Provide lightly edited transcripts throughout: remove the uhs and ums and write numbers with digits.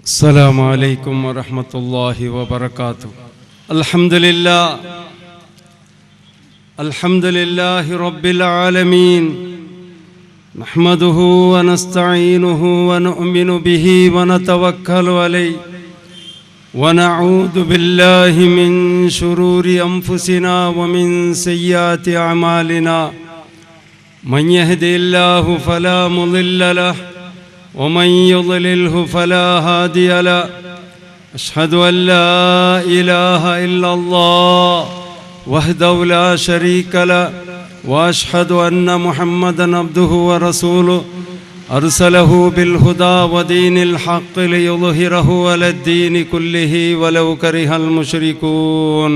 السلام عليكم ورحمة الله وبركاته. الحمد لله رب العالمين، نحمده ونستعينه ونؤمن به ونتوكل عليه، ونعوذ بالله من شرور أنفسنا ومن سيئات أعمالنا، من يهدي الله فلا مضل له ومن يضلله فلا هادي له. أشهد أن لا إله إلا الله وحده لا شريك له، وأشهد أن محمدا عبده ورسوله، أرسله بالهدى ودين الحق ليظهره على الدين كله ولو كره المشركون.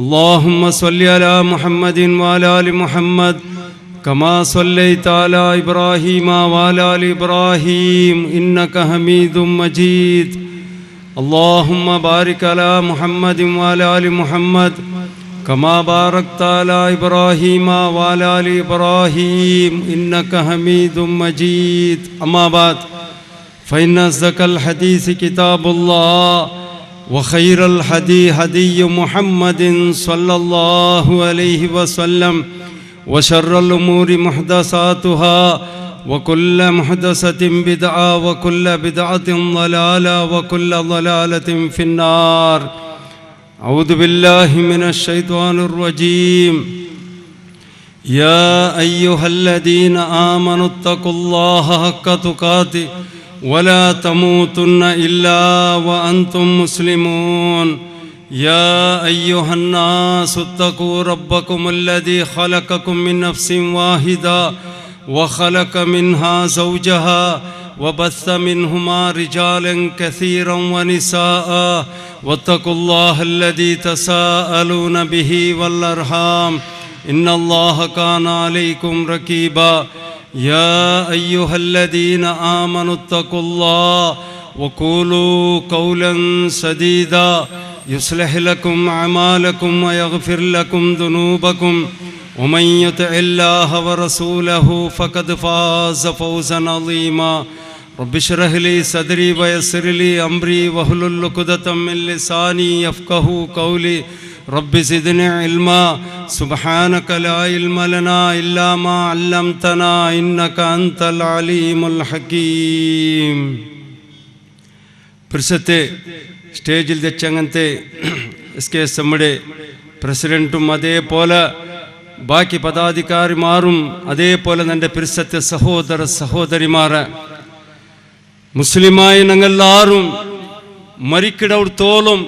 اللهم صل على محمد وعلى آل محمد كما صليت على إبراهيم وعلى آل إبراهيم إنك حميد مجيد. اللهم بارك على محمد وعلى آل محمد كما باركت على إبراهيم وعلى آل إبراهيم إنك حميد مجيد. أما بعد، فإن أصدق الحديث كتاب الله، وخير الهدي هدي محمد صلى الله عليه وسلم، وشر الأمور محدثاتها، وكل محدثة بدعة، وكل بدعة ضلالة، وكل ضلالة في النار. أعوذ بالله من الشيطان الرجيم. يا أيها الذين آمنوا اتقوا الله حق تقاته ولا تموتن إلا وأنتم مسلمون. يا أيها الناس اتقوا ربكم الذي خلقكم من نفس واحدة وخلق منها زوجها وبث منهما رجالا كثيرا ونساء، واتقوا الله الذي تساءلون به والأرحام، إن الله كان عليكم رقيبا. يا أيها الذين آمنوا اتقوا الله وقولوا قولا سديدا يصلح لكم أعمالكم ويغفر لكم ذنوبكم، ومن يطع الله ورسوله فقد فاز فوزا عظيما. رب اشرح لي صدري ويسر لي أمري واحلل عقدة من لساني يفقهوا قولي. رب زدني علما، سبحانك لا علم لنا إلا ما علمتنا إنك أنت العليم الحكيم. പ്രസത്തെ സ്റ്റേജിൽ വെച്ചങ്ങനത്തെ SKSMയുടെ പ്രസിഡൻറ്റും അതേപോലെ ബാക്കി പദാധികാരിമാരും അതേപോലെ എൻ്റെ പിരിസത്തെ സഹോദര സഹോദരിമാരെ, മുസ്ലിമായി ഞങ്ങളെല്ലാവരും മരിക്കിടത്തോളം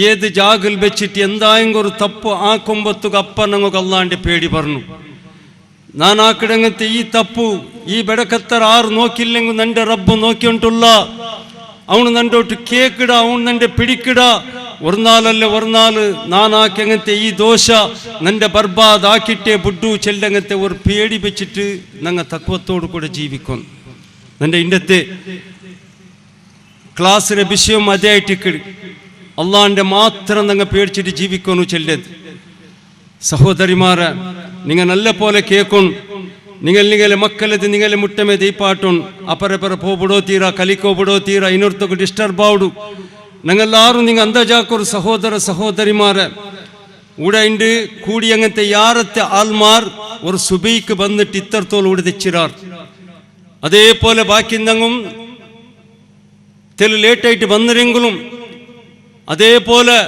ഏത് ജാഗിൽ വെച്ചിട്ട് എന്തായെങ്കിലും ഒരു തപ്പ് ആക്കുമ്പത്തുക അപ്പ ഞങ്ങൾക്ക് അല്ലാണ്ട് പേടി പറഞ്ഞു. ഞാൻ ആക്കിടങ്ങത്തെ ഈ തപ്പു ഈ ബെടക്കത്തർ ആറ് നോക്കിയില്ലെങ്കിൽ എൻ്റെ റബ്ബ് നോക്കിയിട്ടുള്ള ಅವನು ನಂದೊಟ್ಟು ಕೇಕಿಡ, ಅವನು ನಂಡೆ ಪಿಡಿಕಿಡ. ಒರ್ನಾಲಲ್ಲೇ ಒರ್ನಾಲು ನಾನಾಕಂಗಂತೆ ಈ ದೋಷ ನಂಡೆ ಬರ್ಬಾದ್ ಆಕಿಟ್ಟೆ ಬುಡ್ಡು ಚೆಲ್ಲಂಗಂತೆ ഒരു പേടി വെച്ചിട്ട് ഞങ്ങൾ തക്വത്തോടു കൂടെ ജീവിക്കുന്നു. എൻ്റെ ഇന്നത്തെ ക്ലാസ്സിലെ വിഷയം അതേ ആയിട്ട് അള്ളാന്റെ മാത്രം ഞങ്ങൾ പേടിച്ചിട്ട് ജീവിക്കുന്നു ചെല്ലത്. സഹോദരിമാരെ, നിങ്ങൾ നല്ല പോലെ കേൾക്കും. നിങ്ങളെ മക്കളത് നിങ്ങളെ മുട്ടമേ ദീപ്പാട്ടും അപ്പറപ്പറ പോಬಿಡೋ ತೀರಾ ಕಲಿಕೋಬಿಡೋ ತೀರಾ ಇನ್ನೊರ್ತಕ್ಕೆ ಡಿಸ್ಟರ್ಬ್ ಆವಡು. ഞങ്ങളെല്ലാവരും നിങ്ങൾ അന്തജാക്കൊരു സഹോദര സഹോദരിമാരെ ഇവിടെ ഉണ്ട് കൂടി അങ്ങനത്തെ യാറത്തെ ആൽമാർ ഒരു സുബൈക്ക് വന്നിട്ട് ഇത്രത്തോളം ഇവിടെ തെച്ചിരാർ. അതേപോലെ ബാക്കി എന്തെങ്കിലും തെല് ലേറ്റായിട്ട് വന്നിരെങ്കിലും അതേപോലെ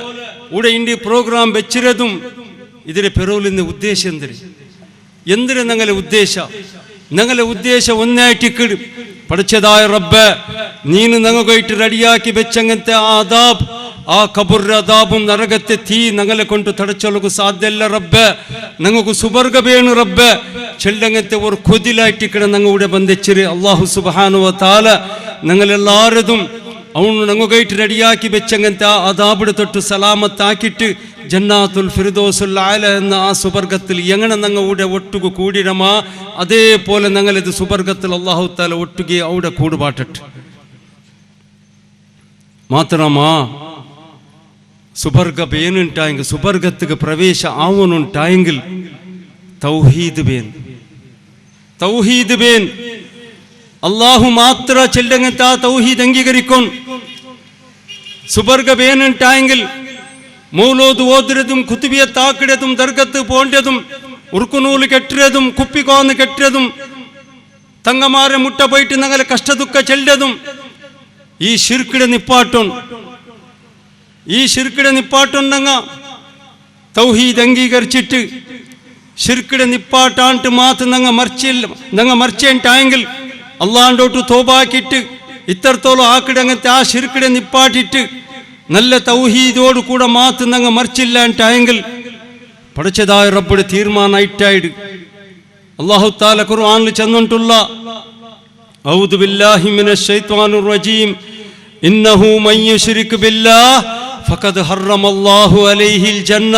ഇവിടെ ഉണ്ട് പ്രോഗ്രാം വെച്ചിരതും ഇതിലെ പെറോലിന്റെ ഉദ്ദേശം എന്തിന് ഞങ്ങളെ ഉദ്ദേശം ഒന്നായിട്ടിക്കിടും. പഠിച്ചതായ റബ്ബ്, നീನು ഞങ്ങൾക്കായിട്ട് റെഡിയാക്കി വെച്ചങ്ങനത്തെ ആദാബ്, ആ കബുർ അദാബും നരകത്തെ തീ ഞങ്ങളെ കൊണ്ട് തടച്ചൊള്ളക്ക് സാധ്യല്ല റബ്ബ്. ഞങ്ങൾക്ക് സുബർഗ വേണു റബ്ബ്. ചെല്ലങ്ങനത്തെ ഒരു കൊതിലായിട്ടിക്കട ഞങ്ങളുടെ ബന്ധിച്ചിര് അള്ളാഹു സുബ്ഹാനഹു വ തആല ഞങ്ങളെല്ലാവരതും ಅವನು ನಂಗೊಗೈಟ್ ರೆಡಿಯಾಕಿ ಬೆಚ್ಚಂಗಂತ ಅದಾಬಿಡ ತೊಟ್ಟು ಸಲಾಮತ್ತಾಕಿಟ್ಟು ಜನ್ನಾತುಲ್ ಫಿರ್ದೌಸುಲ್ ಆಲ എന്ന ആ സുബർഗത്തിൽ എങ്ങനെ ഞങ്ങൾ അവിടെ ഒട്ടുക കൂടിടമ അതേപോലെ ഞങ്ങളിത് സുബർഗത്തിൽ അല്ലാഹു തആല ഒട്ടുകെ അവിടെ കൂടുപാട്ടിട്ട് മാത്രമാ സുബർഗ ಬೇನುಂಟಾയെങ്കിൽ സുബർഗത്തിക്ക് പ്രവേശ ആവനുണ്ടായെങ്കിൽ തൗഹീദ് ಬೇನ್ അള്ളാഹു മാത്ര ചെല്ലങ്ങത്തെ ആ തൗഹീദ് അംഗീകരിക്കും. സുബർഗ വേനുണ്ടായെങ്കിൽ മൗലോദ് ഓതുന്നതും കുത്തുബിയത്താക്കിടതും ദർഗത്ത് പോണ്ടതും ഉറുക്കുനൂല് കെട്ടിയതും കുപ്പിക്കോന്ന് കെട്ടിയതും തങ്ങമാരെ മുട്ട പോയിട്ട് ഞങ്ങളെ കഷ്ടദുഃഖ ചെല്ലതും ഈ ശിർക്കിടെ നിപ്പാട്ടും. ഈ ശിർക്കിടെ നിപ്പാട്ടുണ്ടെങ്ക തൗഹീദ് അംഗീകരിച്ചിട്ട് ശിർക്കിടെ നിപ്പാട്ടാണ്ട് മാത്രം ഞങ്ങ മറിച്ചേണ്ടായെങ്കിൽ അള്ളാണ്ടോട്ട് തോബാക്കിയിട്ട് ഇത്രത്തോളം ആക്കിടങ്ങത്തെ ആ ശിർക്കിടെ നിപ്പാട്ടിട്ട് നല്ല തൗഹീദോട് കൂടെ മാത്രം ഞങ്ങ മറിച്ചില്ലാണ്ടായെങ്കിൽ പഠിച്ചതായ റബ്ബുടെ തീരുമാനമായിട്ടായിട്ട് അല്ലാഹു തആല ഖുർആനിൽ ചെന്നിട്ടുള്ള ഔദു ബില്ലാഹി മിനശ് ശൈത്വാനിർ റജീം ഇന്നഹു മൻ യുശ്രിക് ബില്ലാഹ് ഫഖദ് ഹറമല്ലാഹു അലൈഹിൽ ജന്ന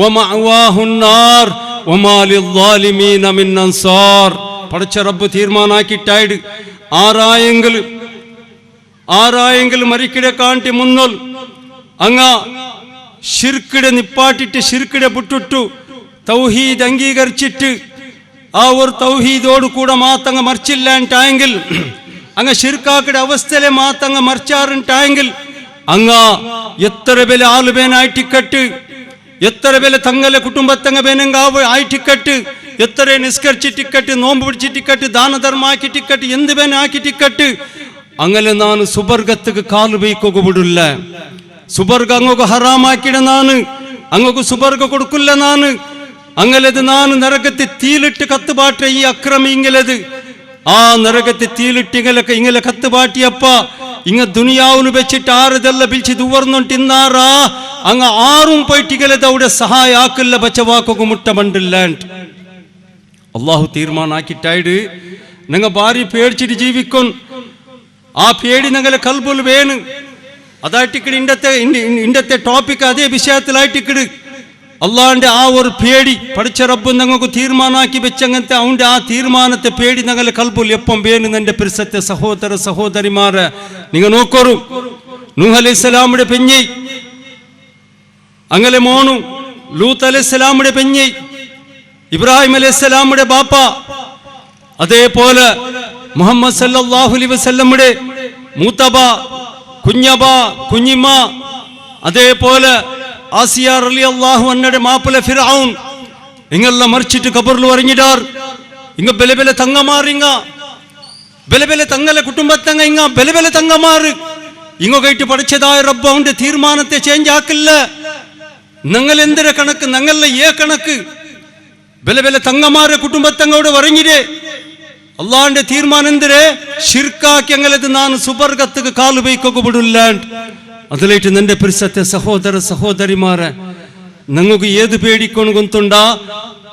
വമഅവാഹുൻ നാർ വമാ ലിദ്ദാലിമീന മിൻ അൻസാർ. പഠിച്ച റബ്ബ് തീരുമാനാക്കിട്ടായിട്ട് ആരായെങ്കിൽ മരിക്കിടെ കാണ്ടി മുന്നോൽ അങ്ങ ശിർക്കിടെ നിപ്പാട്ടിട്ട് ശിർക്കിടെ വിട്ടിട്ടു തൗഹീദ് അംഗീകരിച്ചിട്ട് ആ ഒരു തൗഹീദോട് കൂടെ മാത്തങ്ങ മറിച്ചില്ലാണ്ടായെങ്കിൽ അങ്ങ ശിർക്കാക്കിടെ അവസ്ഥയിലെ മാത്തങ്ങ മറിച്ചാറുണ്ടായെങ്കിൽ അങ്ങ എത്ര വില ആളുബേനായിട്ടിക്കട്ട് എത്ര വില തങ്ങളെ കുടുംബത്തങ്ങ വേനങ്കാവ് ആയിട്ടിക്കട്ട് എത്ര നിസ്കരിച്ചിട്ടിക്കട്ട് നോമ്പ് പിടിച്ചിട്ടിക്കട്ട് ദാനധർമാക്കിട്ടിക്കട്ട് എന്ത് വേനാക്കിട്ടിക്കട്ട് അങ്ങനെ ನಾನು സുബർഗത്തുക്ക് കാಲು ബൈക്കൊക്കെ വിടില്ല. സുബർഗ അങ്ങക്ക് ഹറാമാക്കിട ನಾನು അങ്ങക്ക് സുബർഗ കൊടുക്കില്ല. ನಾನು അങ്ങലത് ನಾನು നരകത്തെ തീലിട്ട് കത്തുപാട്ട ഈ അക്രമി ഇങ്ങലത് ആ നരകത്തെ തീലിട്ട് ഇങ്ങലെ കത്തുപാട്ടിയപ്പ ഇങ്ങ ദുനിയാവിന് വെച്ചിട്ട് ആരതെല്ലാം പിടിച്ച് ദുവർന്നോണ്ടിന്നാറാ അങ്ങ് ആറും പോയിട്ടികളത് അവിടെ സഹായ ആക്കില്ല ബച്ചവാക്കൊക്കെ മുട്ട പണ്ടില്ല. അള്ളാഹു തീരുമാനാക്കിട്ടായിട്ട് നിങ്ങൾ ഭാര്യ പേടിച്ചിട്ട് ജീവിക്കും. ആ പേടി ഞങ്ങളെ കൽബുൽ വേണം. അതായിട്ടിക്കട് ഇന്നത്തെ ടോപ്പിക് അതേ വിഷയത്തിലായിട്ടിക്കട് അള്ളാന്റെ ആ ഒരു പേടി പഠിച്ച റബ്ബ് ഞങ്ങൾക്ക് തീരുമാനാക്കി വെച്ചങ്ങനത്തെ അവന്റെ ആ തീരുമാനത്തെ പേടി ഞങ്ങളെ കൽബുൽ എപ്പം വേണം. എന്റെ പരിസരത്തെ സഹോദര സഹോദരിമാരെ നിങ്ങൾ നോക്കൂ. നൂഹ് അലൈഹിസ്സലാമുടെ പെഞ്ഞി അങ്ങനെ മോണു ലൂത്ത് അലൈഹിസ്സലാമുടെ പെഞ്ഞി ഇബ്രാഹിം അലൈഹിസ്സലാമുടെ ബാപ്പ അതേപോലെ മുഹമ്മദ് സല്ലല്ലാഹു അലൈഹി വസല്ലമയുടെ മൂത്തബ കുഞ്ഞബ കുഞ്ഞിമ്മ അതേപോലെ ആസിയ റളിയല്ലാഹു അൻഹയുടെ മാപ്പിള ഫിർഔൻ ഇങ്ങെല്ലാം മരിച്ചിട്ട് ഖബറിൽ വരഞ്ഞിടാർ. ഇങ്ങ ബലബല തങ്ങമാറിങ്ങ ബലബല തങ്ങളെ കുടുംബത്തങ്ങ ഇങ്ങ ബലബല തങ്ങമാറ് ഇങ്ങ കയറ്റി പഠിച്ചതായ റബ്ബ് അവന്റെ തീരുമാനത്തെ ചേഞ്ച് ആക്കില്ല. ഞങ്ങൾ എന്തിര കണക്ക് ഞങ്ങളെ ഏ കണക്ക് ബലബല തങ്ങമാരെ കുടുംബത്തങ്ങോട് വരഞ്ഞിരേ അള്ളാന്റെ തീരുമാനം എന്തിരെ ശിർക്കാക്കി അങ്ങലത് ನಾನು സുബർഗത്തുക്ക് കാಲು ബൈക്കൊക്കെ വിടില്ല. അതിലേറ്റ് നിന്റെ പരിസരത്തെ സഹോദര സഹോദരിമാരെ ഞങ്ങൾക്ക് ഏത് പേടിക്കൊണ്ട് കൊണ്ടുണ്ടാ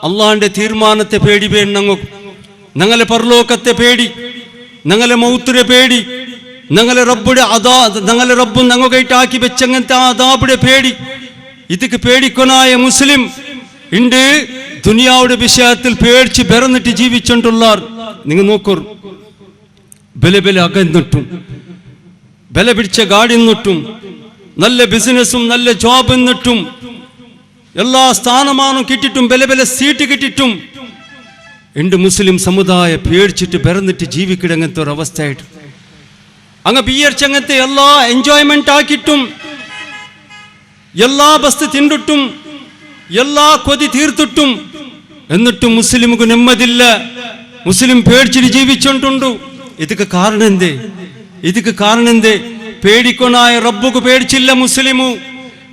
അള്ളാന്റെ തീരുമാനത്തെ പേടി വേണം. ഞങ്ങളെ പരലോകത്തെ പേടി, ഞങ്ങളെ മൗത്തിരെ പേടി, ഞങ്ങളെ റബ്ബും ഞങ്ങൾക്കായിട്ട് ആക്കി വെച്ചങ്ങനത്തെ ആ അദാബിടെ പേടി. ഇതൊക്കെ പേടിക്കൊനായ മുസ്ലിം ഉണ്ട് ദുനിയാവുടെ വിഷയത്തിൽ പേടിച്ച് ബെറന്നിട്ട് ജീവിച്ചോണ്ടുള്ളാർ. നിങ്ങൾ നോക്കൂ, ബല അകന്നിട്ടും ബല പിടിച്ച ഗാഡി നിന്നിട്ടും നല്ല ബിസിനസ്സും നല്ല ജോബ് നിന്നിട്ടും എല്ലാ സ്ഥാനമാനം കിട്ടിട്ടും ബല സീറ്റ് കിട്ടിട്ടും എന്റെ മുസ്ലിം സമുദായ പേടിച്ചിട്ട് ബെറന്നിട്ട് ജീവിക്കിടങ്ങനത്തെ ഒരു അവസ്ഥയായിട്ട് അങ്ങ് ബിയർച്ചങ്ങനത്തെ എല്ലാ എൻജോയ്മെന്റ് ആക്കിയിട്ടും എല്ലാ വസ്തു തിണ്ടിട്ടും എല്ലാ കൊതി തീർത്തിട്ടും എന്നിട്ടും മുസ്ലിമുക്ക് നെമ്മതില്ല. മുസ്ലിം പേടിച്ചിട്ട് ജീവിച്ചോണ്ടുണ്ടു. ഇതൊക്കെ കാരണം എന്തേ പേടിക്കൊനായ റബ്ബുക്ക് പേടിച്ചില്ല മുസ്ലിമു.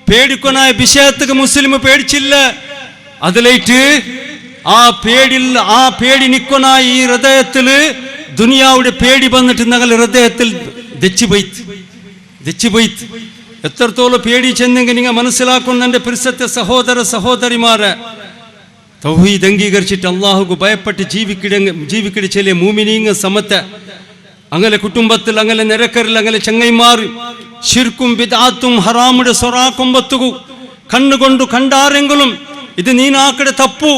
പേടിക്കൊനായ വിഷയത്തുക്ക് മുസ്ലിമു പേടിച്ചില്ല. അതിലേറ്റ് ആ പേടി നിക്കൊനായ ഈ ഹൃദയത്തില് ദുനിയാവുടെ പേടി വന്നിട്ട് ഞങ്ങൾ ഹൃദയത്തിൽ ദച്ചുപോയി എത്രത്തോളം പേടി ചെന്നെങ്കിൽ നിങ്ങൾ മനസ്സിലാക്കുന്ന എന്റെ പരിസരത്തെ സഹോദര സഹോദരിമാരെ തൗഹീദ് അംഗീകരിച്ചിട്ട് അള്ളാഹുക്ക് ഭയപ്പെട്ട് ജീവിക്കിട ചില മൂമിനീങ്ങ സമത്തെ അങ്ങനെ കുടുംബത്തിൽ അങ്ങനെ നിരക്കറിൽ അങ്ങനെ ചങ്ങൈമാർ ശിർക്കും ബിദ്അത്തും ഹറാമുടെ സൊറാക്കുമ്പത്തുകു കണ്ണുകൊണ്ടു കണ്ടാരെങ്കിലും ഇത് നീനാക്കടെ തപ്പു,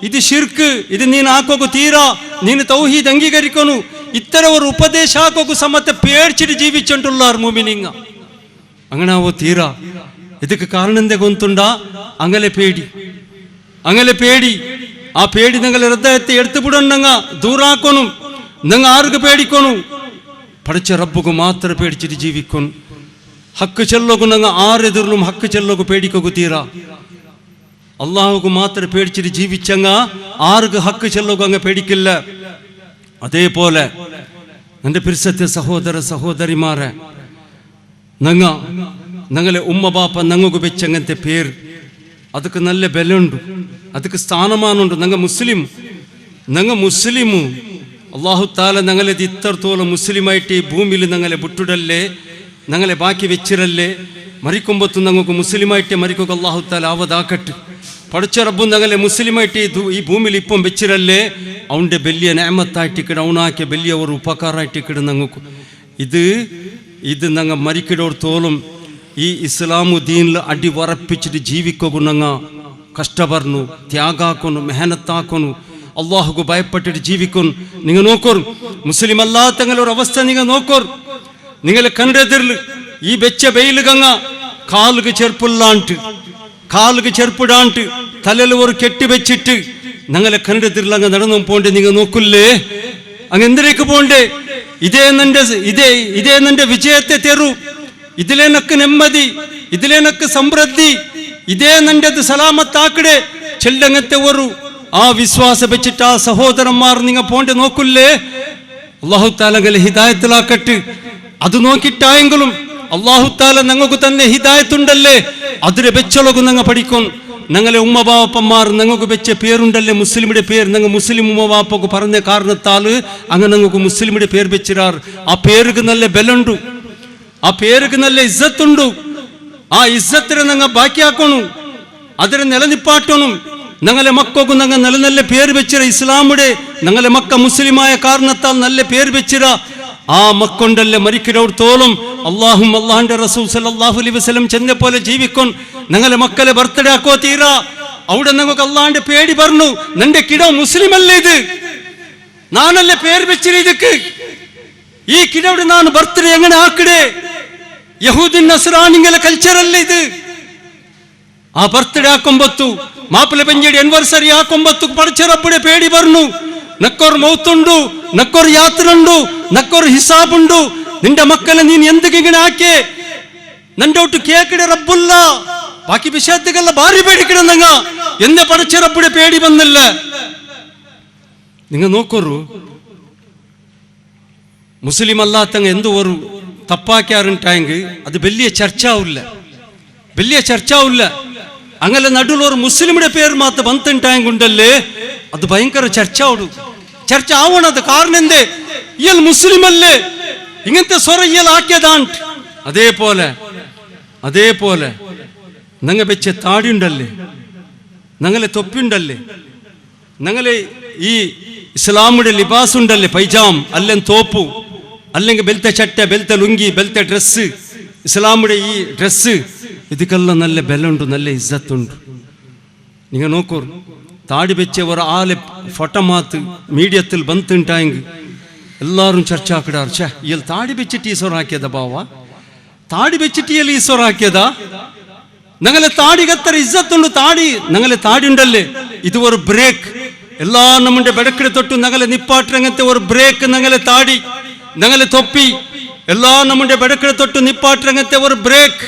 ഇത് ശിർക്ക്, ഇത് നീനാക്കോക്കു തീരാ, നീನು തൗഹീദ് അംഗീകരിക്കുന്നു ഇത്തര ഒരു ഉപദേശാക്കോക്കു സമത്തെ പേടിച്ചിട്ട് ജീവിച്ചോണ്ടുള്ളാർ മൂമിനീങ്ങ. അങ്ങനെ ആവോ തീരാ. ಇದಕ್ಕೆ ಕಾರಣ ಎಂದೇ ಗೊತ್ತುಂಡ ಅಂಗಲೆ ಪೇಡಿ ಆ ಪೇಡಿ ನಂಗಲ ಹೃದಯത്തെ എടുത്തു ಬಿಡೋಣಂಗ ದೂರ ಹಾಕೋನು നങ്ങ ആർക്ക് പേടിക്കണു? പഠിച്ച റബ്ബുക്ക് മാത്രം പേടിച്ചിട്ട് ജീവിക്കണം. ഹക്ക് ചെല്ലോകു നങ്ങ ആരെതിർലും ഹക്ക് ചെല്ലോകു പേടിക്കു തീരാ. അള്ളാഹുക്ക് മാത്രം പേടിച്ചിട്ട് ജീവിച്ചങ്ങ ആർക്ക് ഹക്ക് ചെല്ലോകു അങ്ങ് പേടിക്കില്ല. അതേപോലെ എൻ്റെ പിരിസത്യ സഹോദര സഹോദരിമാരെ, ഞങ്ങളെ ഉമ്മ ബാപ്പ ഞങ്ങൾക്ക് വെച്ചങ്ങനത്തെ പേര് ಅದಕ್ಕೆ നല്ല ಬೆಲೆಯುಂಟು, ಅದಕ್ಕೆ സ്ഥാനമാനുണ്ട്. ഞങ്ങൾ മുസ്ലിമു അള്ളാഹു താല ഞങ്ങളത് ഇത്രത്തോളം മുസ്ലിമായിട്ട് ഈ ഭൂമിയിൽ ഞങ്ങളെ വിട്ടിടല്ലേ, ഞങ്ങളെ ബാക്കി വെച്ചിരല്ലേ. മരിക്കുമ്പത്തും ഞങ്ങൾക്ക് മുസ്ലിമായിട്ട് മരിക്കുക അള്ളാഹു താല ആവതാക്കട്ടെ. പഠിച്ച റബ്ബു ഞങ്ങളെ മുസ്ലിമായിട്ട് ഈ ഭൂമിയിൽ ഇപ്പം വെച്ചിരല്ലേ. അവൻ്റെ വലിയ നേമത്തായിട്ടിക്കിട, അവനാക്കിയ വലിയ ഒരു ഉപകാരമായിട്ടിക്കിട ഞങ്ങൾക്ക്. ഇത് ഞങ്ങൾ മരിക്കിടത്തോളം ഈ ഇസ്ലാമു ദീനിൽ അടിവറപ്പിച്ചിട്ട് ജീവിക്കുക. ഞങ്ങൾ കഷ്ടപ്പെടുന്നു, ത്യാഗാക്കുന്നു, മെഹനത്താക്കുന്നു, അള്ളാഹുക്ക് ഭയപ്പെട്ടിട്ട് ജീവിക്കുന്നു. നിങ്ങൾ നോക്കൂ, മുസ്ലിം അല്ലാത്തങ്ങളൊരു അവസ്ഥ നിങ്ങൾ നോക്കൂ. നിങ്ങൾ കണ്ടെതിരിൽ ഈ വെച്ച വെയിൽ ഗംഗ കാലുക്ക് ചെറുപ്പില്ലാണ്ട്, കാലുക്ക് ചെറുപ്പിടാണ്ട്, തലയിൽ ഒരു കെട്ടി വെച്ചിട്ട് ഞങ്ങളെ കണ്ടെതിരിൽ അങ്ങ് നടന്നു പോണ്ടേ. നിങ്ങൾ നോക്കില്ലേ, അങ്ങ് എന്തിനേക്ക് പോണ്ടേ? ഇതേ നിന്റെ വിജയത്തെ തെരു, ഇതിലേ നക്ക് നെമ്മതി, ഇതിലേ നക്ക് സമൃദ്ധി, ഇതേ നിന്റെത് സലാമത്താക്കടെ ചെല്ലങ്ങത്തെ ഒരു ആ വിശ്വാസം വെച്ചിട്ട് ആ സഹോദരന്മാർ നിങ്ങൾ പോണ്ട് നോക്കില്ലേ. അള്ളാഹു താലങ്ങളെ ഹിദായത്തിലാക്കട്ട്. അത് നോക്കിയിട്ടായെങ്കിലും അള്ളാഹു താല ഞങ്ങൾക്ക് തന്നെ ഹിദായത്തുണ്ടല്ലേ, അതിനെ വെച്ചൊളകും ഞങ്ങൾ പഠിക്കും. ഞങ്ങളെ ഉമ്മബാപ്പന്മാർ ഞങ്ങൾക്ക് വെച്ച പേരുണ്ടല്ലേ, മുസ്ലിമിന്റെ പേര്. ഞങ്ങൾ മുസ്ലിം ഉമ്മബാപ്പക്ക് പറഞ്ഞ കാരണത്താൽ അങ്ങനെ ഞങ്ങൾക്ക് മുസ്ലിമിന്റെ പേര് വെച്ചിരാർ. ആ പേർക്ക് നല്ല ബലുണ്ട്, ആ പേർക്ക് നല്ല ഇസ്സത്തുണ്ട്. ആ ഇസ്സത്തിനെ ഞങ്ങൾ ബാക്കിയാക്കണം, അതിനെ നിലനിപ്പാട്ടണം. ഞങ്ങളെ മക്കൾക്ക് ഞങ്ങൾ നല്ല നല്ല പേര് വെച്ചിര. ഇസ്ലാമുടെ ഞങ്ങളെ മക്ക മുസ്ലിമായ കാരണത്താൽ നല്ല പേര് വെച്ചിര. ആ മക്കൊണ്ടല്ലേ മരിക്കിടത്തോളം അള്ളാഹും അള്ളാഹിന്റെ റസൂൽ സല്ലല്ലാഹു അലൈഹി വസല്ലം ചെന്ന പോലെ ജീവിക്കും. ഞങ്ങളെ മക്കളെ ബർത്ത്ഡേ ആക്കോ തീരാ. അവിടെ ഞങ്ങൾക്ക് അള്ളാഹിന്റെ പേടി പറഞ്ഞു, നിന്റെ കിട മുസ്ലിം അല്ലേ, ഇത് നാനല്ലേ പേര് വെച്ചിര. ഇതൊക്കെ ഈ കിടവിടെ നാണ് ബർത്ത്ഡേ എങ്ങനെ ആക്കടേ? യഹൂദി നസ്രാനിങ്ങളെ കൾച്ചറല്ലേ ഇത്. ആ ബർത്ത്ഡേ ആക്കുമ്പത്തു മാപ്പിള പെഞ്ചടി ആനിവേഴ്സറി ആക്കുമ്പത്തു പഠിച്ചറപ്പടെ പേടി പറഞ്ഞു. നക്കൊരു മൗത്തുണ്ടു, നക്കൊരു യാത്ര ഉണ്ടു, നക്കൊരു ഹിസാബുണ്ടു. നിന്റെ മക്കളെ നീ എന്തൊക്കെ ആക്കേ നിന്റെ ഒട്ട് കേക്കടെ റബ്ബുല്ല. ബാക്കി വിഷയത്തുകളെ ഭാര്യ പേടിക്കണം. നിങ്ങ എന്നെ പഠിച്ചറപ്പടെ പേടി വന്നില്ല. നിങ്ങൾ നോക്കൊരു മുസ്ലിം അല്ലാത്തങ്ങ എന്തോ ഒരു തപ്പാക്കാറുണ്ടായെങ്കിൽ അത് വലിയ ചർച്ചാവില്ല, വലിയ ചർച്ചാവില്ല. അങ്ങനെ നടുവിൽ ഒരു മുസ്ലിമിന്റെ പേര് മാത്രം ബന്ധുണ്ടായെങ്കിണ്ടല്ലേ അത് ഭയങ്കര ചർച്ച ആവണത്. കാരണം എന്തേ? ഇയാൾ മുസ്ലിം അല്ലേ, ഇങ്ങനത്തെ സ്വര ഇയാൾ ആക്കിയതാണ്. അതേപോലെ ഞങ്ങൾ വെച്ച താടി ഉണ്ടല്ലേ, ഞങ്ങളെ തൊപ്പിണ്ടല്ലേ, ഞങ്ങളെ ഈ ഇസ്ലാമുടെ ലിബാസ് ഉണ്ടല്ലേ, പൈജാം അല്ലെങ്കിൽ തോപ്പു അല്ലെങ്കിൽ ബെൽത്തെ ചട്ട, ബെൽത്തെ ലുങ്കി, ബെൽത്തെ ഡ്രസ്സ്, ഇസ്ലാമുടെ ഈ ഡ്രസ്സ്, ഇതിക്കെല്ലാം നല്ല ബലമുണ്ട്, നല്ല ഇസ്സത്തുണ്ട്. നിങ്ങൾ നോക്കൂ, താടി വെച്ച ഒരു ആളെ ഫോട്ടോ മാത്ത് മീഡിയത്തിൽ ബന്ധുണ്ടായെങ്കിൽ എല്ലാവരും ചർച്ച ആക്കിടാർ. ഇയാൾ താടി വെച്ചിട്ട് ഈശ്വറാക്കിയതാ ബാവ, താടി വെച്ചിട്ട് ഇയാൾ ഈശ്വറാക്കിയതാ. ഞങ്ങളെ താടികത്ര ഇസ്സത്തുണ്ട്. ഞങ്ങളെ താടി ഉണ്ടല്ലേ, ഇത് ഒരു ബ്രേക്ക്. എല്ലാ നമ്മുടെ ബെടക്കിടെ തൊട്ട് ഞങ്ങളെ നിപ്പാട്ടങ്ങനത്തെ ഒരു ബ്രേക്ക്. ഞങ്ങളെ താടി, ഞങ്ങളെ തൊപ്പി, എല്ലാ നമ്മുടെ ബെടക്കിടെ തൊട്ട് നിപ്പാട്ടങ്ങനത്തെ ഒരു ബ്രേക്ക്.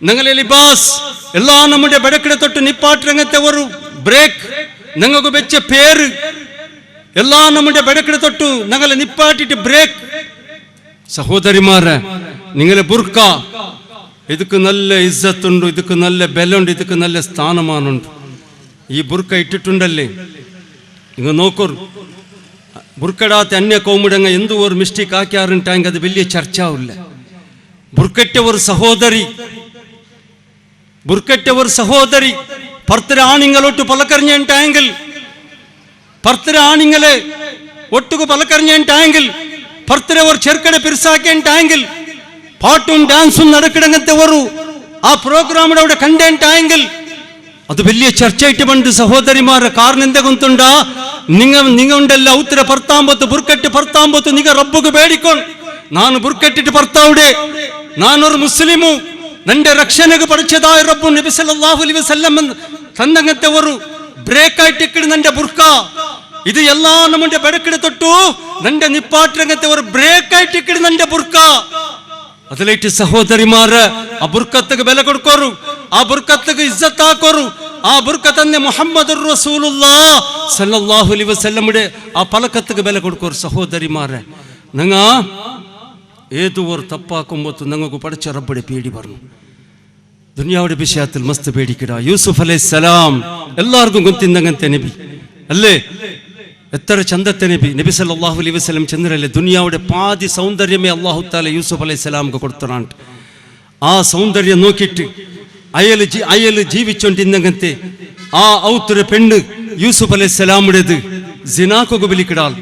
ഞങ്ങളെ ലിബാസ്, എല്ലാ നമ്മുടെ ബെടക്കിടെ തൊട്ട് നിപ്പാട്ടങ്ങനത്തെ ഒരു ബ്രേക്ക്. ഞങ്ങൾക്ക് വെച്ച പേര് എല്ലാ നമ്മുടെ ബെടക്കിടെ തൊട്ട് ഞങ്ങളെ നിപ്പാട്ടിട്ട് ബ്രേക്ക്. സഹോദരിമാരെ, നിങ്ങളെ ബുർക്ക, ಇದಕ್ಕೆ നല്ല ഇസ്സത്തുണ്ട്, ಇದಕ್ಕೆ നല്ല ബലമുണ്ട്, ಇದಕ್ಕೆ നല്ല സ്ഥാനമാനുണ്ട്. ഈ ബുർക്ക ഇട്ടിട്ടുണ്ടല്ലേ, നിങ്ങൾ നോക്കൂ, ബുർക്കടാത്ത അന്യ കൗമുടങ്ങ എന്തോ ഒരു മിസ്റ്റേക്ക് ആക്കിയാറുണ്ടായെങ്കിൽ അത് വലിയ ചർച്ചാവില്ല. ബുർക്കറ്റ ഒരു സഹോദരി ഭർത്തര ആണിങ്ങളൊട്ട് പലക്കറിഞ്ഞിട്ടായെങ്കിൽ, ഭർത്തര ആണിങ്ങളെ ഒട്ടുക്ക് പലക്കറിഞ്ഞിട്ടായെങ്കിൽ, ഭർത്തര ഒരു ചെറുക്കടെ പിരിസാക്കിയിട്ടായെങ്കിൽ, പാട്ടും ഡാൻസും നടക്കിടങ്ങത്തെ ഒരു ആ പ്രോഗ്രാമിടെ അവിടെ കണ്ടിട്ടായെങ്കിൽ അത് വലിയ ചർച്ചയായിട്ട് പണ്ട് സഹോദരിമാരെ. കാരണം എന്താ ഗൊന്തുണ്ടാ, നിങ്ങളുണ്ടല്ല ഉത്തര ഭർത്താമ്പത്ത് ബുർക്കറ്റ് ഭർത്താമ്പത്ത് നിങ്ങൾ റബ്ബുക്ക് പേടിക്കോൺ. ನಾನು ಬುರ್ಕಟ್ಟಿಟ್ಟು ಬರ್ತಾವುಡೆ, ನಾನೊರು ಮುಸ್ಲಿಮು, ನಂಡೆ ರಕ್ಷಣೆಗೆ ಪಡಿಸದಾಯ ರಬ್ಬು ನಬಿ ಸಲ್ಲಲ್ಲಾಹು ಅಲೈಹಿ ವಸಲ್ಲಂ ತಂದಂಗಂತೆ ಅವರು ಬ್ರೇಕ್ ಆಯ್ತಿಕ್ಕಿಡು ನಂಡೆ ಬುರ್ಕ. ഇത് എല്ലാ നമ്മുടെ ಬೆಡಕಿಡೆ ತೊಟ್ಟು ನಂಡೆ ನಿಪ್ಪಾಟ್ರಂಗತೆ ഒരു ബ്രേക്ക് ആയിട്ട് ഇക്കിട് ನಂಡೆ ബുർക അതിലേറ്റ് സഹോദരിമാര് ആ ബുർക്കത്തക്ക് വില കൊടുക്കോരു ആ ബുർക്കത്തക്ക് ഇസ്സത്ത് ആക്കോരു ആ ബുർക തന്നെ മുഹമ്മദുർ റസൂലുള്ളാഹ് സല്ലല്ലാഹു അലൈഹി വസല്ലമയുടെ ആ പലക്കത്തക്ക് വില കൊടുക്കോരു സഹോദരിമാരെ നിങ്ങ ഏതോ ഒരു തപ്പാക്കുമ്പോൾ നിങ്ങൾക്ക് പഠിച്ച റബ്ബിടെ പേടി പറഞ്ഞു ദുനിയാവുടെ വിഷയത്തിൽ മസ്ത് പേടിക്കട യൂസുഫ് അലൈഹിസ്സലാം എല്ലാവർക്കും ಗೊತ್ತಿದ್ದಂತೆ നബി അല്ലേ എത്ര ചന്തത്തെ നബി സല്ലല്ലാഹു അലൈഹി വസല്ലം ചന്ദ്രല്ലേ ദുനിയാവുടെ പാതി സൗന്ദര്യമേ അല്ലാഹു തആല യൂസുഫ് അലൈഹിസ്സലാംക്ക് കൊടുത്തറാണ്ട് ആ സൗന്ദര്യം നോക്കിയിട്ട് അയൽ ജീവിച്ചോണ്ടിരുന്നങ്ങനത്തെ ആ ഔത്തൊരു പെണ്ണ് യൂസുഫ് അലൈഹിസ്സലാമുടേത് സിനാക്കൊക്കെ വിളിക്കിടാൽ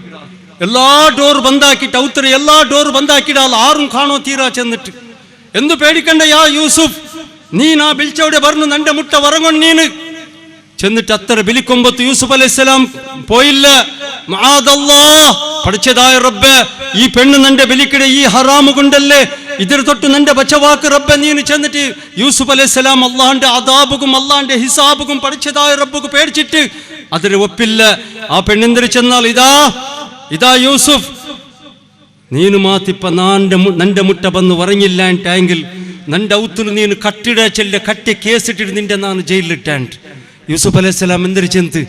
എല്ലാ ഡോർ ബന്ധാക്കിയിട്ട് ഔത്തൊരു എല്ലാ ഡോർ ബന്ധാക്കിടാൽ ആരും കാണോ തീരാ ചെന്നിട്ട് എന്തു പേടിക്കണ്ട യാ യൂസുഫ് നീ നാ ബിൽച്ചവിടെ പറഞ്ഞു നന്റെ മുട്ട വറങ്ങൊൺ നീന് ചെന്നിട്ട് അത്ര ബിലിക്കൊമ്പത്ത് യൂസുഫ് അലൈഹിസ്സലാം പോയില്ല മആദല്ലാഹ് പഠിച്ചതായ റബ്ബേ ഈ പെണ്ണ് നന്റെ ബലിക്കിടെ ഈ ഹറാമു കൊണ്ടല്ലേ ഇതിൽ തൊട്ട് നന്റെ ബച്ചവാക്ക് റബ്ബെ നീന് ചെന്നിട്ട് യൂസുഫ് അലൈഹിസ്സലാം അള്ളാഹന്റെ അദാബുക്കും അള്ളാഹന്റെ ഹിസാബുക്കും പഠിച്ചതായ റബ്ബുക്ക് പേടിച്ചിട്ട് അതിന് ഒപ്പില്ല ആ പെണ്ണെന്തിരി ചെന്നാൽ ഇതാ യൂസുഫ് നീನು ಮಾತಿಪ್ಪ നന്റെ മുട്ട ಬಂದು വറങ്ങില്ല ടാങ്കിൽ നന്റെ ഔത്തുൽ നീನು കട്ടിട ചെല്ല കട്ടി കേസിട്ടിട്ട് നിന്റെ ನಾನು ജയിലിലിട്ടാണ്ട് യൂസുഫ് അലൈഹിസ്സലാം എന്തിരി ചെന്ത്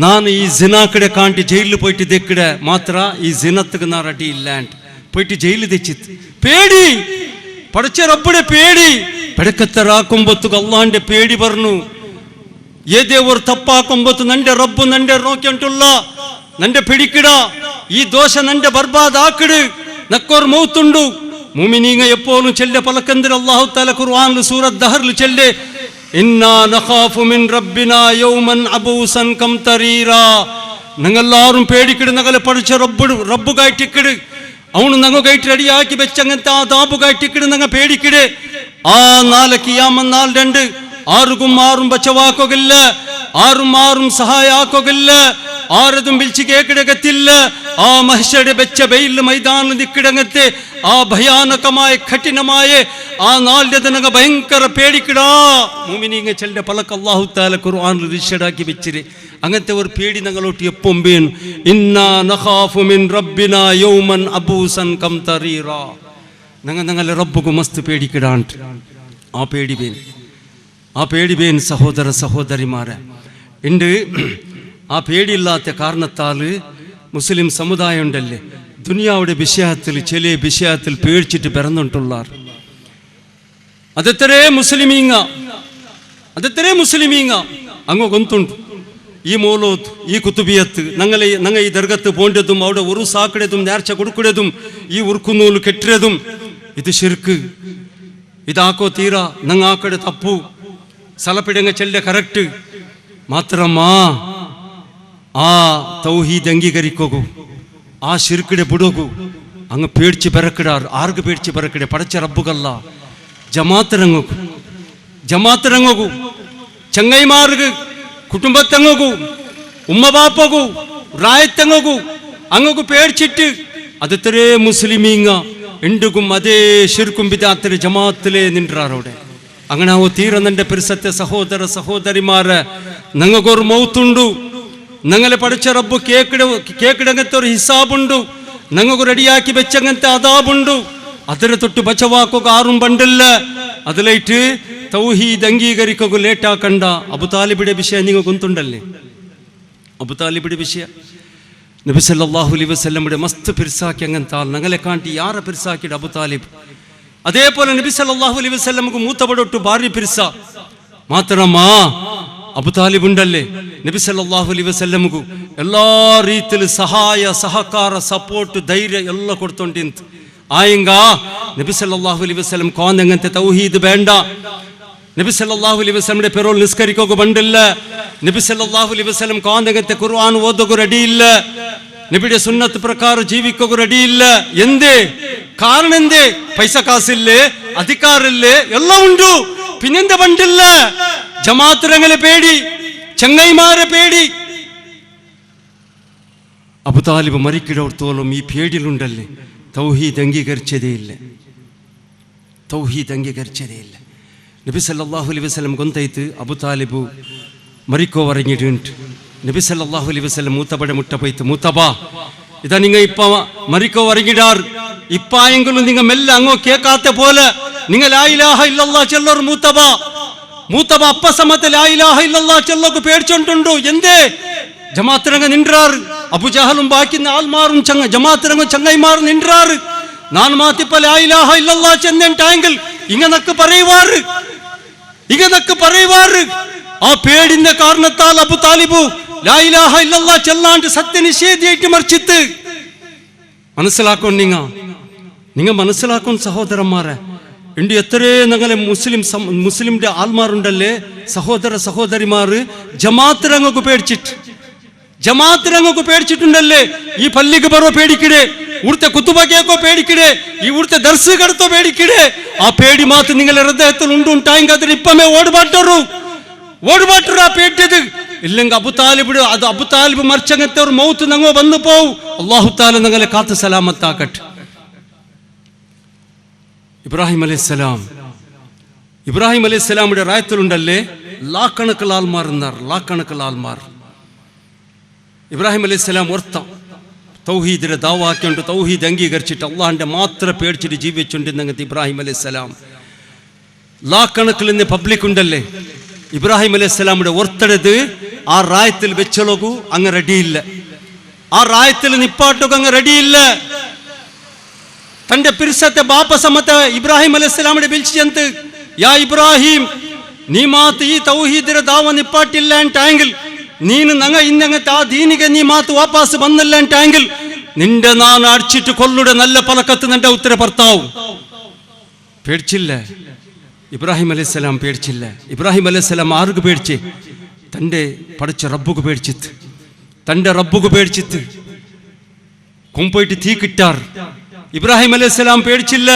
ನಾನು ഈ ജിനാക്കിടെ കാണ്ടി ജയിലിൽ പോയിട്ട് തെക്കിടെ മാത്ര ഈ ജിനത്തുക്ക് നാ റെഡി ഇല്ലാണ്ട് പോയിട്ട് ജയിലിൽ തെച്ചിത്ത് പേടി പഠിച്ച റബ്ബിടെ പേടി പെടക്കത്തറാക്കുമ്പത്തുക്ക് അള്ളാന്റെ പേടി പറഞ്ഞു ഏതേ ഒരു തപ്പാക്കുമ്പത്ത് നന്റെ റബ്ബ് നന്റെ നോക്കിയിട്ടുള്ള നന്റെ പിടിക്കിട ഈ ദോഷ നന്റെ ബർബാദാക്കിട് നക്കോർ മൗത്തുണ്ടു മുഅ്മിനീങ്ങ എപ്പോഴും ചെല്ലെ പലക്കന്തിൽ അല്ലാഹു തആല ഖുർആനിൽ സൂറത്ത് ദഹറിൽ ചെല്ലെ ഇന്നാ നഖാഫു മിൻ റബ്ബിനാ യൗമൻ അബൂസൻ കംതരീറാ ഞങ്ങളെല്ലാവരും പേടിക്കിട് ഞങ്ങളെ പഠിച്ച റബ്ബ് കായിട്ടിക്കിട് അവನು ഞങ്ങൾക്കായിട്ട് റെഡിയാക്കി വെച്ചങ്ങനത്തെ ആ ദാബുകായിട്ടിക്കിട് ഞങ്ങൾ പേടിക്കിട് ആ നാളെ കിയാമത്ത് നാൾ രണ്ട് ആറും ബച്ചവാക്കോകില്ല ആറും സഹായ ആക്കോകില്ല ആരതും വിളിച്ച് കേക്കിടകത്തില്ല ആ മഹ്ശരുടെ വെച്ച വെയിൽ മൈതാനിൽ നിക്കിടങ്ങത്തെ ആ ഭയാനകമായ കഠിനമായ ആ നാളിന്റെ നങ്ങ ഭയങ്കര പേടിക്കിടാ മുഅ്മിനീങ്ങ ചെല്ലെ പലക്ക് അല്ലാഹു തആല ഖുർആനിൽ റിഷഡാക്കി വെച്ചിരെ അങ്ങനത്തെ ഒരു പേടി ഞങ്ങളോട്ട് എപ്പം വേണം ഇന്നാ നഖാഫു മിൻ റബ്ബിനാ യൗമൻ അബൂസൻ കംതരീറാ ഞങ്ങളെ റബ്ബുക്ക് മസ്ത് പേടിക്കിടാണ്ട് ആ പേടി വേൻ സഹോദര സഹോദരിമാരെ ഉണ്ട് ആ പേടിയില്ലാത്ത കാരണത്താൽ മുസ്ലിം സമുദായം ഉണ്ടല്ലേ ദുനിയാവുടെ വിഷയത്തിൽ ചില വിഷയത്തിൽ പേടിച്ചിട്ട് പിറന്നിട്ടുള്ളാർ അതെത്രേ മുസ്ലിമീങ്ങ അങ്ങ് ഗൊന്തുണ്ട് ഈ മോലോത്ത് ഈ കുത്തുബിയത്ത് ഞങ്ങൾ ഈ ദർഗത്ത് പോണ്ടതും അവിടെ ഒരു സാക്കിടതും നേർച്ച കൊടുക്കടതും ഈ ഉറുക്കുന്നൂല് കെട്ടിയതും ഇത് ശിർക്ക് ഇതാക്കോ തീരാ ഞങ്ങൾ ആക്കടെ തപ്പു സലപ്പിടങ്ങ ചെല്ലെ കറക്റ്റ് മാത്രമാ ആ തൗഹീദ് അംഗീകരിക്കൂ ആ ശിർക്കിടെ ബുടോകൂ അങ്ങ് പേടിച്ച് പിറക്കിടാർ ആർക്ക് പേടിച്ച് പിറക്കിടെ പടച്ച റബ്ബുകല്ല ജമാത്തിറങ്ങൂ ചങ്ങൈമാർക്ക് കുടുംബത്തങ്ങൂ ഉമ്മ ബാപ്പകൂ റായത്തങ്ങൂ അങ്ങക്ക് പേടിച്ചിട്ട് അതെത്രേ മുസ്ലിമീങ്ങ എന്തുക്കും അതേ ശിർക്കും ബിദഅത്തിലെ ജമാഅത്തിലെ നിൻറാറോടെ അങ്ങനെ തീര നന്റെ പരിസത്തെ സഹോദര സഹോദരിമാരെ ഞങ്ങൾക്കൊരു മൗത്തുണ്ടു ഞങ്ങളെ പഠിച്ച റബ്ബ് കേക്കിടങ്ങത്തെ ഒരു ഹിസാബുണ്ടു ഞങ്ങൾക്ക് റെഡിയാക്കി വെച്ചങ്ങനത്തെ അദാബുണ്ടു അതിനെ തൊട്ട് ബച്ചവാക്കൊക്കെ ആറും പണ്ടില്ല അതിലേറ്റ് തൗഹീദ് അംഗീകരിക്കുക ലേറ്റാക്കണ്ട അബുതാലിബിയുടെ വിഷയം നിങ്ങൾ കൊണ്ടുണ്ടല്ലേ അബുതാലിബിയുടെ വിഷയം നബി സല്ലല്ലാഹു അലൈഹി വസല്ലമയുടെ മസ്ത് പിർസാക്കി അങ്ങനത്തെ ആൾ ഞങ്ങളെ കാണ്ടി യാറെ പിർസാക്കിയിട്ട് അബുതാലിബ് അതേപോലെ നബി സല്ലല്ലാഹു അലൈഹി വസല്ലമക്ക് മൂത്തപടൊട്ട് ഭാര്യ പിർസ മാത്രമാ അബുതാലിബ് ഉണ്ടല്ലേ നബി സല്ലല്ലാഹു അലൈഹി വസല്ലമക്ക് എല്ലാ ರೀತಿಯಲ್ಲಿ ಸಹಾಯ ಸಹಕಾರ ಸಪೋರ್ಟ್ ಧೈರ್ಯ ಎಲ್ಲ ಕೊಡ್ತೊಂಡಿಂತ ಆಯಂಗ ನಬಿ ಸಲ್ಲಲ್ಲಾಹು ಅಲೈಹಿ ವಸಲ್ಲಂ ಕಾಂದಂಗಂತೆ ತೌಹೀದ್ ಬೇಡ നബി സല്ലല്ലാഹു അലൈഹി വസല്ലമയുടെ പേരോൾ നിസ്കരിക്കുക പണ്ടില്ല നബി സല്ലല്ലാഹു അലൈഹി വസല്ലം കാന്തകത്തെ ഖുർആൻ ഓതുക റെഡിയില്ല നബിയുടെ സുന്നത്ത് പ്രകാരം ജീവിക്കുക റെഡിയില്ല എന്തേ കാരണം എന്തേ പൈസ കാസില്ലേ അധികാരല്ലേ എല്ലാം ഉണ്ട് പിന്നെന്താ പണ്ടില്ല ജമാഅത്തുകളെ പേടി ചങ്ങൈമാരെ പേടി അബൂതാലിബ് മരിക്കിടത്തോളം ഈ പേടിയിലുണ്ടല്ലേ തൗഹീദ് അംഗീകരിച്ചതേ ഇല്ല നബി സല്ലല്ലാഹു അലൈഹി വസല്ലം ഗൊന്തൈത്ത് അബൂതാലിബ് മരിക്കോ പറഞ്ഞിട്ടുണ്ട് നബി സല്ലല്ലാഹു അലൈഹി വസല്ലം മൂത്തബടെ മുട്ട പോയിട്ട് മൂത്തബ ഇതാ നിങ്ങ ഇപ്പ മരിക്കോ വരങ്ങിടാർ ഇപ്പായെങ്കിലും നിങ്ങൾ മെല്ലെ അങ്ങോ കേൾക്കാത്ത പോലെ നിങ്ങൾ ലാ ഇലാഹ ഇല്ലല്ലാഹ് ചൊല്ലർ മൂത്തബ മൂത്തബ അപ്പ സമയത്ത് ലാ ഇലാഹ ഇല്ലല്ലാഹ് ചൊല്ലക്ക് പേടിച്ചോണ്ടുണ്ടോ എന്തേ ജമാഅത്തിരങ്ങ നിன்றார் അബൂജഹലും ബാക്കി ആൾമാറും ജമാഅത്തിരങ്ങ ചങ്ങൈമാർ നിன்றாർ ನಾನು ಮಾತಿಪ್ಪ ലാ ഇലാഹ ഇല്ലല്ലാഹ് ചെന്നേണ്ടെങ്കിൽ ഇങ്ങനക്ക് പറയുവാറ് ആ പേടിന്റെ കാരണത്താൽ അബു താലിബു ലാ ഇലാഹ ഇല്ലല്ലാഹ് ചെല്ലാണ്ട് സത്യനിഷേധിയായിട്ട് മരിച്ചിട്ട് മനസ്സിലാക്കും നിങ്ങൾ മനസ്സിലാക്കും സഹോദരന്മാരെ ഉണ്ട് എത്രയോ ഞങ്ങളെ മുസ്ലിമിന്റെ ആൾമാരുണ്ടല്ലേ സഹോദര സഹോദരിമാര് ജമാഅത്തിരങ്ങക്ക് പേടിച്ചിട്ടുണ്ടല്ലേ ഈ പള്ളിക്ക് പറോ പേടിക്കിടെ ഇവിടുത്തെ കുത്തുബക്കേക്കോ പേടിക്കിടെ ഇവിടുത്തെ ദർസ് കടത്തോ പേടിക്കിടെ ആ പേടി മാത്രം നിങ്ങളുടെ ഹൃദയത്തിൽ ഉണ്ടായെങ്കിൽ അതിന് ഇപ്പമേ ഓടുപാട്ടു ആ പേടിയത് ഇല്ലെങ്കിൽ അബു താലിബ് മരിച്ചങ്ങത്തെ ഒരു മൗത്ത് ഞങ്ങൾ വന്നു പോവും അല്ലാഹു തആല ഞങ്ങളെ കാത്ത് സലാമത്താക്കട്ടെ ഇബ്രാഹിം അലൈഹിസ്സലാമിന്റെ റായത്തിലുണ്ടല്ലേ ലാക്കണക്കിൽ ആൾമാർ ഇബ്രാഹിം അലൈഹിസ്സലാം ഓർത്ത തൗഹീദിനെ ദാവാക്കിയോണ്ട് തൗഹീദ് അംഗീകരിച്ചിട്ട് അള്ളാഹിന്റെ മാത്രം പേടിച്ചിട്ട് ജീവിച്ചുകൊണ്ടിരുന്നങ്ങത്തെ ഇബ്രാഹിം അലൈഹിസ്സലാം ലാക്കണക്കിൽ നിന്ന് പബ്ലിക് ഉണ്ടല്ലേ ഇബ്രാഹിം അലൈഹിസ്സലാമിന്റെ ഓർത്തടത് ആ റായത്തിൽ വെച്ചോകൂ അങ്ങ് റെഡിയില്ല ആ റായത്തിൽ നിപ്പാട്ടൊക്കെ അങ്ങ് റെഡിയില്ല തന്റെ പിരിസത്തെ ബാപ്പ സമത്തെ ഇബ്രാഹിം അലൈഹിസ്സലാമിന്റെ വിളിച്ചെന്ത് യാ ഇബ്രാഹിം നീ മാത്ത് ഈ തൗഹീദിനെ ദാവ നിപ്പാട്ടില്ല എങ്കിൽ നീನು ನಂಗ ಇನ್ನಂಗತ್ತೆ ಆ ದೀನಿಗೆ ನೀ ಮಾತು ವಾಪಸ್ ಬಂದಲ್ಲ ಅಂಟಾಂಗಿಲ್ ನಿಂಡೆ ನಾನು ಅಡ್ಚಿಟ್ಟು ಕೊಲ್ಲುಡೆ ನಲ್ಲ ಪಲಕತ್ತು ನಂಡೆ ಉತ್ತರ ಬರ್ತಾವು പേടിച്ചില്ല ഇബ്രാഹിം അലൈഹിസ്സലാം പേടിച്ചില്ല ഇബ്രാഹിം അലൈഹിസ്സലാം ആർക്ക് പേടിച്ച് തൻ്റെ പഠിച്ച റബ്ബുക്ക് പേടിച്ചിത്ത് കൊമ്പോയിട്ട് തീ കിട്ടാർ ഇബ്രാഹിം അലൈഹിസ്സലാം പേടിച്ചില്ല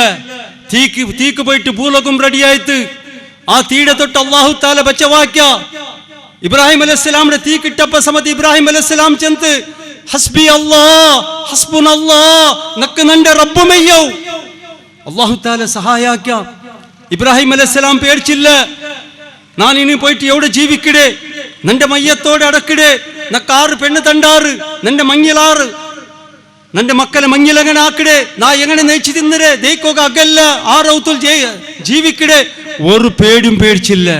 തീക്ക് പോയിട്ട് ഭൂലോകം റെഡിയായിട്ട് ആ തീടെ തൊട്ട് അല്ലാഹു തആല ബച്ചവാക്യ ഇബ്രാഹിം അലൈഹിസ്സലാമിന്റെ തീ കിട്ടപ്പ സമയത്ത് ഇബ്രാഹിം അലൈഹിസ്സലാം ചെന്ന് ഹസ്ബി അല്ലാഹ് ഹസ്ബുനല്ലാഹ് നക്ക് നന്റെ റബ്ബുമയ്യോ അല്ലാഹു തആല സഹായാക്യ ഇബ്രാഹിം അലൈഹിസ്സലാം പേടിച്ചില്ല ഞാൻ ഇനി പോയിട്ട് എവിടെ ജീവിക്കടേ നന്റെ മയ്യത്തോടെ അടക്കിടേ നക്കാറ് പെണ്ണ് തണ്ടാറ് നന്റെ മങ്ങിലാറ് നന്റെ മക്കളെ മങ്ങിലങ്ങനെ ആക്കിടേ നാ എങ്ങനെ നെയ്ച്ചു തിന്നരേ ദൈക്കോക അകല്ല ആറൗത്തുൽ ജീവിക്കടേ ഒരു പേടിയും പേടിച്ചില്ല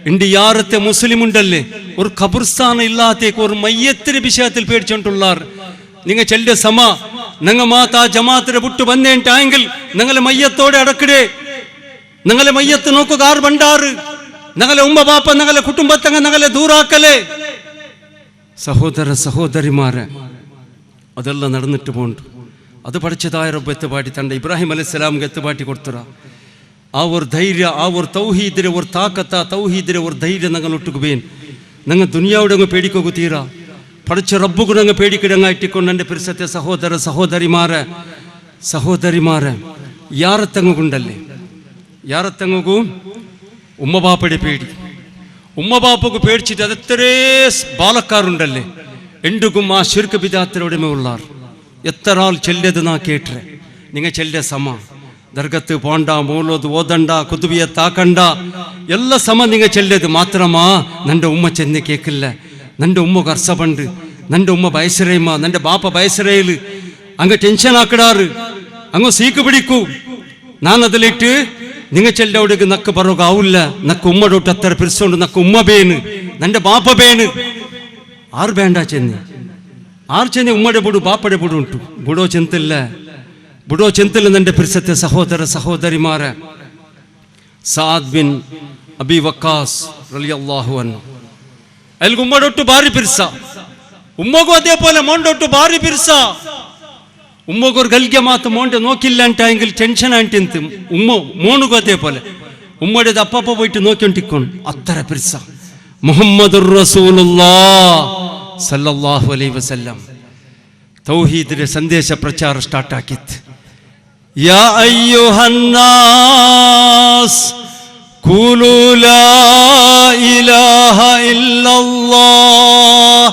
ഇണ്ട് യാറത്തെ മുസ്ലിം ഉണ്ടല്ലേ ഒരു ഖബർസ്ഥാനം ഇല്ലാത്തേക്ക് ഒരു മയ്യത്തിന്റെ വിഷയത്തിൽ പേടിച്ചോണ്ടുള്ളാർ നിങ്ങൾ ചെല്ലെ സമ നിങ്ങൾ മാതാ ജമാഅത്തിനെ വിട്ടു വന്നേണ്ടെങ്കിൽ നിങ്ങളെ മയ്യത്തോടെ അടക്കിടേ നിങ്ങളെ മയ്യത്ത് നോക്കുക ആറ് ബണ്ടാറ് നിങ്ങളെ ഉമ്മ ബാപ്പ നിങ്ങളെ കുടുംബത്തങ്ങ നിങ്ങളെ ദൂരാക്കലേ സഹോദര സഹോദരിമാരെ അതെല്ലാം നടന്നിട്ട് പോണ്ട് അത് പഠിച്ചതായ റബ്ബ് എത്തുപാട്ടി തന്റെ ഇബ്രാഹിം അലൈഹിസ്സലാമിಗೆ എത്തുപാട്ടി കൊടുത്തറ ആ ഒരു ധൈര്യ ആ ഒരു തൗഹീദിന്റെ ഒരു താക്കത്ത തൗഹീദിന്റെ ഒരു ധൈര്യം ഞങ്ങൾ ഒട്ടുകുവേൻ ഞങ്ങൾ ദുനിയാവിടെ അങ്ങ് പേടിക്കോകു തീരാ പഠിച്ച റബ്ബുകൾ അങ്ങ് പേടിക്കിടങ്ങായിട്ടിക്കൊണ്ട് എൻ്റെ പിരിസത്തെ സഹോദര സഹോദരിമാരെ യാറത്തങ്ങുണ്ടല്ലേ യാറത്തങ്ങു ഉമ്മ ബാപ്പയുടെ പേടി ഉമ്മ ബാപ്പക്ക് പേടിച്ചിട്ട് അതെത്രേ ബാലക്കാരുണ്ടല്ലേ എണ്ടുകും ആ ശിർക്ക് ബിദാത്തിലൂടെ ഉള്ളാർ എത്ര ആൾ ചെല്ലത് നാ കേട്ടേ നിങ്ങൾ ചെല്ലെ സമ ദർഗത്ത് പോണ്ട മൂലോത് ഓതണ്ട കുതുബിയെ താക്കണ്ട ಎಲ್ಲ ಸಮ നിങ്ങൾ ചെല്ലത് മാത്രമാ നന്റെ ഉമ്മ ചെന്ന് കേക്കില്ല നന്റെ ഉമ്മ കർസപണ്ട് നന്റെ ഉമ്മ ബയസരേമ നന്റെ ബാപ്പ ബയസരേല് അങ്ങ് ടെൻഷൻ ആക്കിടാറ് അങ്ങ് സീക്ക് പിടിക്കൂ ഞാൻ അതിലിട്ട് നിങ്ങൾ ചെല്ലവിടേക്ക് നക്ക് പറകാവില്ല നക്ക് ഉമ്മടോട്ട് അത്ര പിരിച്ചോണ്ട് നക്ക് ഉമ്മ ബേന് നന്റെ ബാപ്പ ബേന് ആറ് ಬೇಂಡ ಚೆನ್ನಿ ಆರು ಚೆನ್ನಿ ಉಮ್ಮಡೆ ಬಿಡು ಬಾಪಡೆ ಬಿಡು ಉಂಟು ಬಿಡೋ ಚೆಂತಿಲ್ಲ ನನ್ನ ಪ್ರಿಸತ್ತೆ ಸಹೋದರ ಸಹೋದರಿಮಾರ ಸಾದ್ ಬಿನ್ ಅಬಿ ವಕ್ಕಾಸ್ ರಲಿಯಲ್ಲಾಹು ಅನ್ಹು ಅಲ್ಲಿ ಉಮ್ಮಡೊಟ್ಟು ಬಾರಿ ಪಿರ್ಸ ಉಮ್ಮಗೂ ಅದೇ ಪೋಲೆ ಮೊಂಡೊಟ್ಟು ಬಾರಿ ಪಿರ್ಸ ಉಮ್ಮಗೋರ್ ಗಲ್ಗೆ ಮಾತು ಮೊಂಡೆ ನೋಕಿಲ್ಲ ಅಂತ ಹೆಂಗಿಲ್ ಟೆನ್ಷನ್ ಅಂಟಿಂತು ಉಮ್ಮ ಮೋನುಗೂ ಅದೇ ಪೋಲೆ ಉಮ್ಮಡೆದ ಅಪ್ಪಪ್ಪ പോയിട്ട് നോക്കിക്കൊണ്ടിരിക്കുന്നു അത്ര ಪಿರ್ಸ മുഹമ്മദുർ റസൂലുള്ളാഹ് സല്ലല്ലാഹു അലൈഹി വസല്ലം തൗഹീദിന്റെ സന്ദേശ പ്രചാര സ്റ്റാർട്ട് ആക്കിത്ത് യാ അയ്യുഹന്നാസ് ഖൂലു ലാ ഇലാഹ ഇല്ലല്ലാഹ്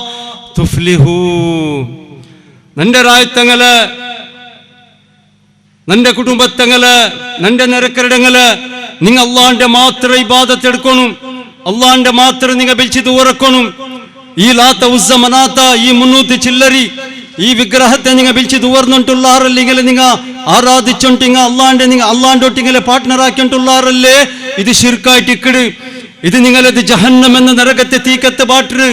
തുഫ്ലിഹു നന്റെ രായത്തങ്ങളെ നന്റെ കുടുംബത്തങ്ങളെ നന്റെ നിരക്കരടങ്ങളെ നിങ്ങൾ അല്ലാഹുവിന്റെ മാത്രം ഇബാദത്ത് എടുക്കണം അള്ളാന്റെ മാത്രം നിങ്ങൾ വിളിച്ച് ദൂരക്കണം ഈ ലാത്ത ഉസ്സ മനാത്ത ഈ 300 ചില്ലറി ഈ വിഗ്രഹത്തെ നിങ്ങൾ വിളിച്ച് ദൂർന്നിട്ടുള്ളാറല്ലെങ്കിൽ നിങ്ങൾ ആരാധിച്ചോണ്ടിങ്ങ അള്ളാന്റെ ഒട്ടിങ്ങളെ പാർട്ട്ണർ ആക്കിയിട്ടുള്ളാറല്ലേ? ഇത് ശിർക്കായിട്ട് ഇക്കിട്. ഇത് നിങ്ങളത് ജഹന്നം എന്ന നരകത്തെ തീക്കത്ത് പാട്ട്.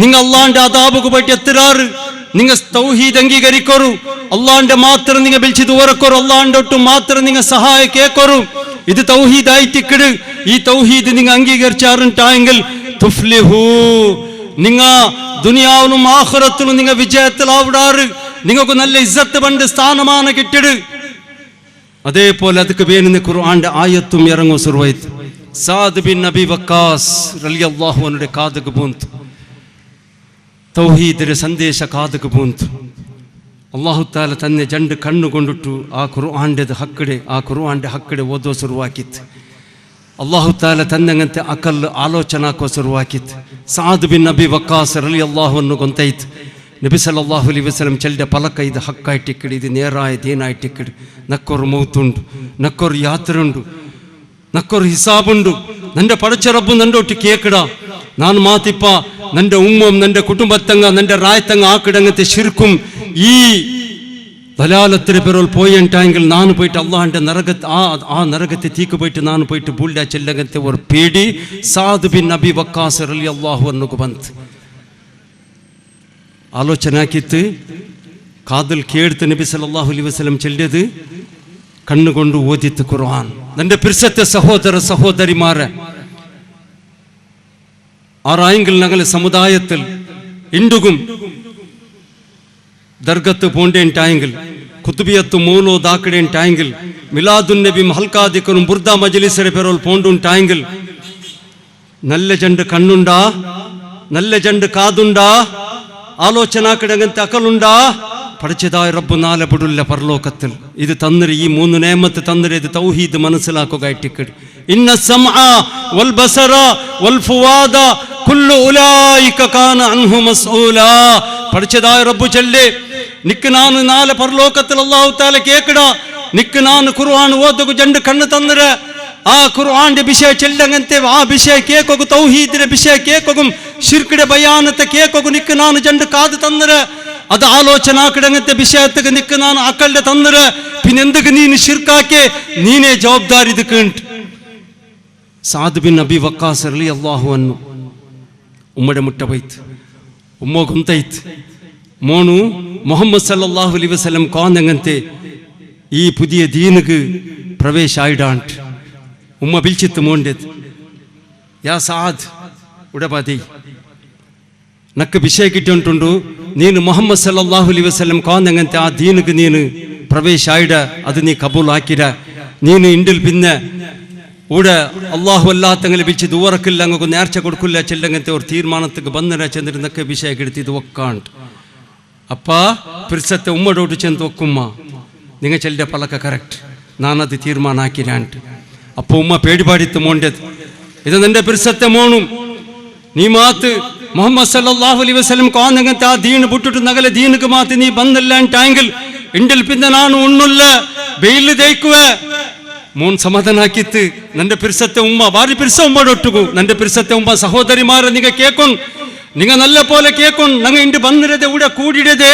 നിങ്ങൾ അള്ളാന്റെ അതാബുക്ക് പോയിട്ട് എത്തിരാറ്. നിങ്ങൾ തൗഹീദ് അംഗീകരിക്കോറു. അള്ളാന്റെ മാത്രം നിങ്ങൾ വിളിച്ച് ദൂരക്കോറു. അള്ളാന്റെ ഒട്ടും മാത്രം നിങ്ങൾ സഹായ കേക്കോറു. ഇത് തൗഹീദ് ആയിട്ടിക്കിട്. ഈ തൗഹീദ് നിങ്ങൾ അംഗീകരിച്ചാറുണ്ടായെങ്കിൽ തുഫ്ലിഹു, നിങ്ങ ദുനിയാവിലും ആഖിറത്തിലും നിങ്ങൾ വിജയത്തിലാവിടാറ്. നിങ്ങൾക്ക് നല്ല ഇസ്സത്ത് പണ്ട് സ്ഥാനമാണ് കിട്ടിട്. അതേപോലെ ಅದಕ್ಕೆ ಬೇನೆ ഖുർആന്റെ ആയത്തും ഇറങ്ങും. സുർവൈത്ത് സാദ് ബിൻ നബി വക്കാസ് റളിയല്ലാഹു അൻഹുടെ കാതുക്ക് പോന്തു. തൗഹീദിന്റെ ಸಂದೇಶ ಕಾದಕ್ಕೆ ಬಂತು. ಅಲ್ಲಾಹು ತಾಲ ತನ್ನ ಜಂಡು ಕಣ್ಣು ಕೊಂಡಿಟ್ಟು ಆ ಕುರ್ಆನ್ಡೆ ಹಕ್ಕಡೆ ಓದೋ ಶುರುವಾಗಿತ್ತು. ಅಲ್ಲಾಹು ತಾಲ ತನ್ನಂತೆ ಅಕಲ್ ಆಲೋಚನೆ ಹಾಕೋ ಶುರುವಾಗಿತ್ತು. ಸಾದ್ ಬಿನ್ ನಬಿ ವಕ್ಕಾಸ್ റളിയല്ലാഹു അൻഹു ಗೊಂತೈತು. നബി സല്ലല്ലാഹു അലൈഹി വസല്ലം ചെല്ലിയ പലക ഇത് ഹക്കായിട്ടിക്കട്, ഇത് നേരായത് ഏനായിട്ടിക്കട്. നക്കൊരു മൗത്തുണ്ട്, നക്കൊരു യാത്രയുണ്ട്, നക്കൊരു ഹിസാബുണ്ട്. നന്റെ പടച്ച റബ്ബ് നന്റെ ഒಟ್ಟು ಕೇಕಡ. ನಾನು ಮಾತಿಪ್ಪ നന്റെ ഉമ്മം നന്റെ കുടുംബത്തങ്ങ നന്റെ റായത്തങ്ങ ആക്കിടങ്ങത്തെ ശിർക്കും ഈ ദലാലത്തിന് പേരോൽ പോയിട്ടായെങ്കിൽ ನಾನು പോയിട്ട് അള്ളാഹന്റെ ആ നരകത്തെ തീക്ക് പോയിട്ട് ನಾನು പോയിട്ട് ಬುಲ್ಡ ಚೆಲ್ಲಗಂತೆ ഒരു പേടി സാദ് ബിൻ നബി വക്കാസ് റളിയല്ലാഹു അൻഹു ಬಂತು. ആലോചന ആക്കിത്ത് കാതിൽ കേടുത്ത് നബി സല്ലല്ലാഹു അലൈഹി വസല്ലം ചൊല്ലിയത് കണ്ണുകൊണ്ട് ഓദിത്ത് ഖുർആൻ. നന്റെ പിർസത്തെ സഹോദര സഹോദരിമാരെ, ആറായെങ്കിൽ ഞങ്ങളെ സമുദായത്തിൽ ഇണ്ടുകും ദർഗത്ത് പോണ്ടേണ്ടായെങ്കിൽ, കുത്തുബിയത്ത് മൗലോ ദാക്കടേണ്ടായെങ്കിൽ, മിലാദുൻ നബി ഹൽക്കാദിക്കറും ബുർദ മജ്ലിസിന്റെ പേരോൽ പോണ്ടുണ്ടായെങ്കിൽ നല്ല ജണ്ട് കണ്ണുണ്ടാ, നല്ല ജണ്ട് കാതുണ്ടാ, ആലോചന കിടങ്ങത്തെ അക്കലുണ്ടാ, പഠിച്ചതായ റബ്ബ് നാലെ ബിടുല്ല പരലോകത്തിൽ. ഇത് തന്നിരി, ഈ 3 നേമത്ത് തന്നിരി. ഇത് തൗഹീദ് മനസ്സിലാക്കുക. ഇന്ന സമഅ വൽ ബസറ വൽ ഫുവാദ കുല്ലു ഉലൈക കാന അൻഹു മസ്ഊലാ. പഠിച്ചതായ റബ്ബ് ചൊല്ലി, നിക്ക് ನಾನು നാലെ പരലോകത്തിൽ അല്ലാഹു തആല കേക്കട. നിക്ക് ನಾನು ഖുർആൻ ഓതുക ജണ്ട് കണ്ണ് തന്നിര. ആ ഖുർആന്റെ വിഷയ ചെല്ലങ്ങത്തെ ആ വിഷയ കേക്കൊಗು, തൗഹീദിന്റെ വിഷയ കേക്കൊഗും, ശിർക്കിന്റെ ബയാനത്തെ കേക്കൊಗು നിക്ക് ನಾನು ജണ്ട് കാത് തന്നിര. അത് ആലോചന കിടങ്ങത്തെ വിഷയത്തേക്ക് നിക്ക് ನಾನು അക്കലിന്റെ തന്നിര. പിന്നെന്തൊക്കെ നീ ശിർക്കാക്കെ നീനെ ജവാബ്ദാരി ഇതുക്കുണ്ട്. സാദ് ബിൻ നബി വക്കാസ് റളിയല്ലാഹു അൻഹു ഉമ്മയുടെ മുട്ട പോയിത്ത്. ഉമ്മ ಗೊಂತೈತ್ മോണു മുഹമ്മദ് സല്ലല്ലാഹു അലൈഹി വസല്ലം കാന്നങ്ങത്തെ ഈ പുതിയ ദീനുക്ക് പ്രവേശ ആയിടാണ്ട് ഉമ്മ പിലിച്ചിത്ത് മോണ്ടത്. യാ സാദ് ഉടപതി നക്ക് വിഷയ കിട്ടുണ്ടുണ്ടു. ನೀನು മുഹമ്മദ് സല്ലല്ലാഹു അലൈഹി വസല്ലം കാന്നങ്ങത്തെ ആ ദീനുക്ക് നീನು പ്രവേശ ആയിട, അത് നീ കബൂൽ ആക്കിര. നീನು ಇಂಡಿಲ್ പിന്നെ ഊടെ അള്ളാഹു അല്ലാത്തങ്ങളെ വിളിച്ച് ദൂറക്കില്ല, അങ്ങക്ക് നേർച്ച കൊടുക്കില്ല ചെല്ലങ്ങനത്തെ ഒരു തീരുമാനത്തേക്ക് ബന്ധന ചെന്നിരുന്നൊക്കെ വിഷയ കെടുത്തി ഇത് ഒക്കാണ്ട്. അപ്പ പിർസത്തെ ഉമ്മടോട്ട് ചെന്ന് ഒക്കുമ്മ, നിങ്ങൾ ചെല്ലിയ പലക്ക കറക്റ്റ്, നാനത് തീരുമാനം ആക്കിരാണ്ട്. അപ്പൊ ഉമ്മ പേടിപാടിത്ത് മോണ്ടത്, ഇത് നിന്റെ പിർസത്തെ മോണും നീ മാത്ത് മുഹമ്മദ് സല്ലല്ലാഹു അലൈഹി വസല്ലം കാന്നങ്ങത്തെ ആ ദീന് ಬಿಟ್ಟಿട്ട് ನಗಲೆ ದೀನಕ್ಕೆ ಮಾತು ನೀ ಬಂದಿಲ್ಲ ಅಂಟಾಂಗಿಲ್ ಇಂಡಿಲ್ ಪಿಂದ ನಾನು ಉಣ್ಣುಲ್ಲ ಬೇಯ್ಲು ದೇಯ್ಕುವೆ. മോൻ സമാധാനാക്കിത്ത് നന്റെ പിർസത്തെ ഉമ്മ ഭാരി പിർസ ഉമ്മടൊട്ടുകു. നന്റെ പിർസത്തെ ഉമ്മ സഹോദരിമാരെ നിങ്ങ കേക്കും, നിങ്ങ നല്ല പോലെ കേക്കും. നങ്ങ ഇണ്ട് ಬಂದಿರದೆ ഇവിടെ കൂടിയിടದೆ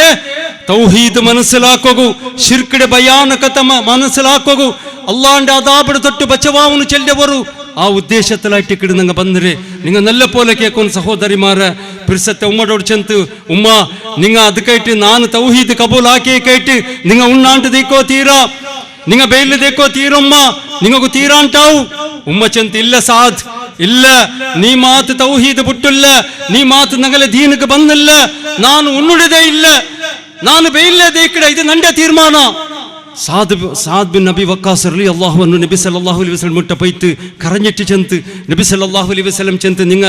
തൗഹീദ് മനസ്സിലാക്കോകു, ശിർക്കിടെ ഭയാനകത മനസ്സിലാക്കോകു, അള്ളാന്റെ അദാബിടെ തൊട്ട് ബച്ചവാവുന്നു ചെല്ലവരു ആ ഉദ്ദേശത്തിലായിട്ട് കിട നങ്ങ ಬಂದಿರೆ നിങ്ങ നല്ല പോലെ കേക്കും. സഹോദരിമാരെ പിർസത്തെ ഉമ്മടോട് ചെന്ന് ഉമ്മ നിങ്ങ അത് കേട്ട് ನಾನು തൗഹീദ് കബൂൽ ആക്കിയെ കേട്ട് നിങ്ങ ഉണ്ണാണ്ട് ദീക്കോ തീരാ, നിങ്ങ ബെയില് ದೇಕೋ ತೀರಮ್ಮ, ನಿಮಗೂ ತೀರಾಂಟಾವು. ಉಮ್ಮ ಚಂತ ಇಲ್ಲ ಸಾಧ್ ಇಲ್ಲ, ನೀ ಮಾತು ತೌಹೀದ್ ಬಿಟ್ಟಿಲ್ಲ, ನೀ ಮಾತು ನಗಲೆ ದೀನಕ್ಕೆ ಬಂದಿಲ್ಲ, ನಾನು ಉಣ್ಣುಡಿದೇ ಇಲ್ಲ, ನಾನು ಬೇಯಿಲ್ಲದೆ ಈ ಕಡೆ, ಇದು ನಂದೇ ತೀರ್ಮಾನ. സാദ് ബിൻ നബി വക്കാസ് റളിയല്ലാഹു അൻഹു നബി സല്ലല്ലാഹു അലൈഹി വസല്ലം മുട്ട പോയിട്ട് കരഞ്ഞിട്ട് ചെന്ന് നബി സല്ലല്ലാഹു അലൈഹി വസല്ലം ചെന്ന് നിങ്ങ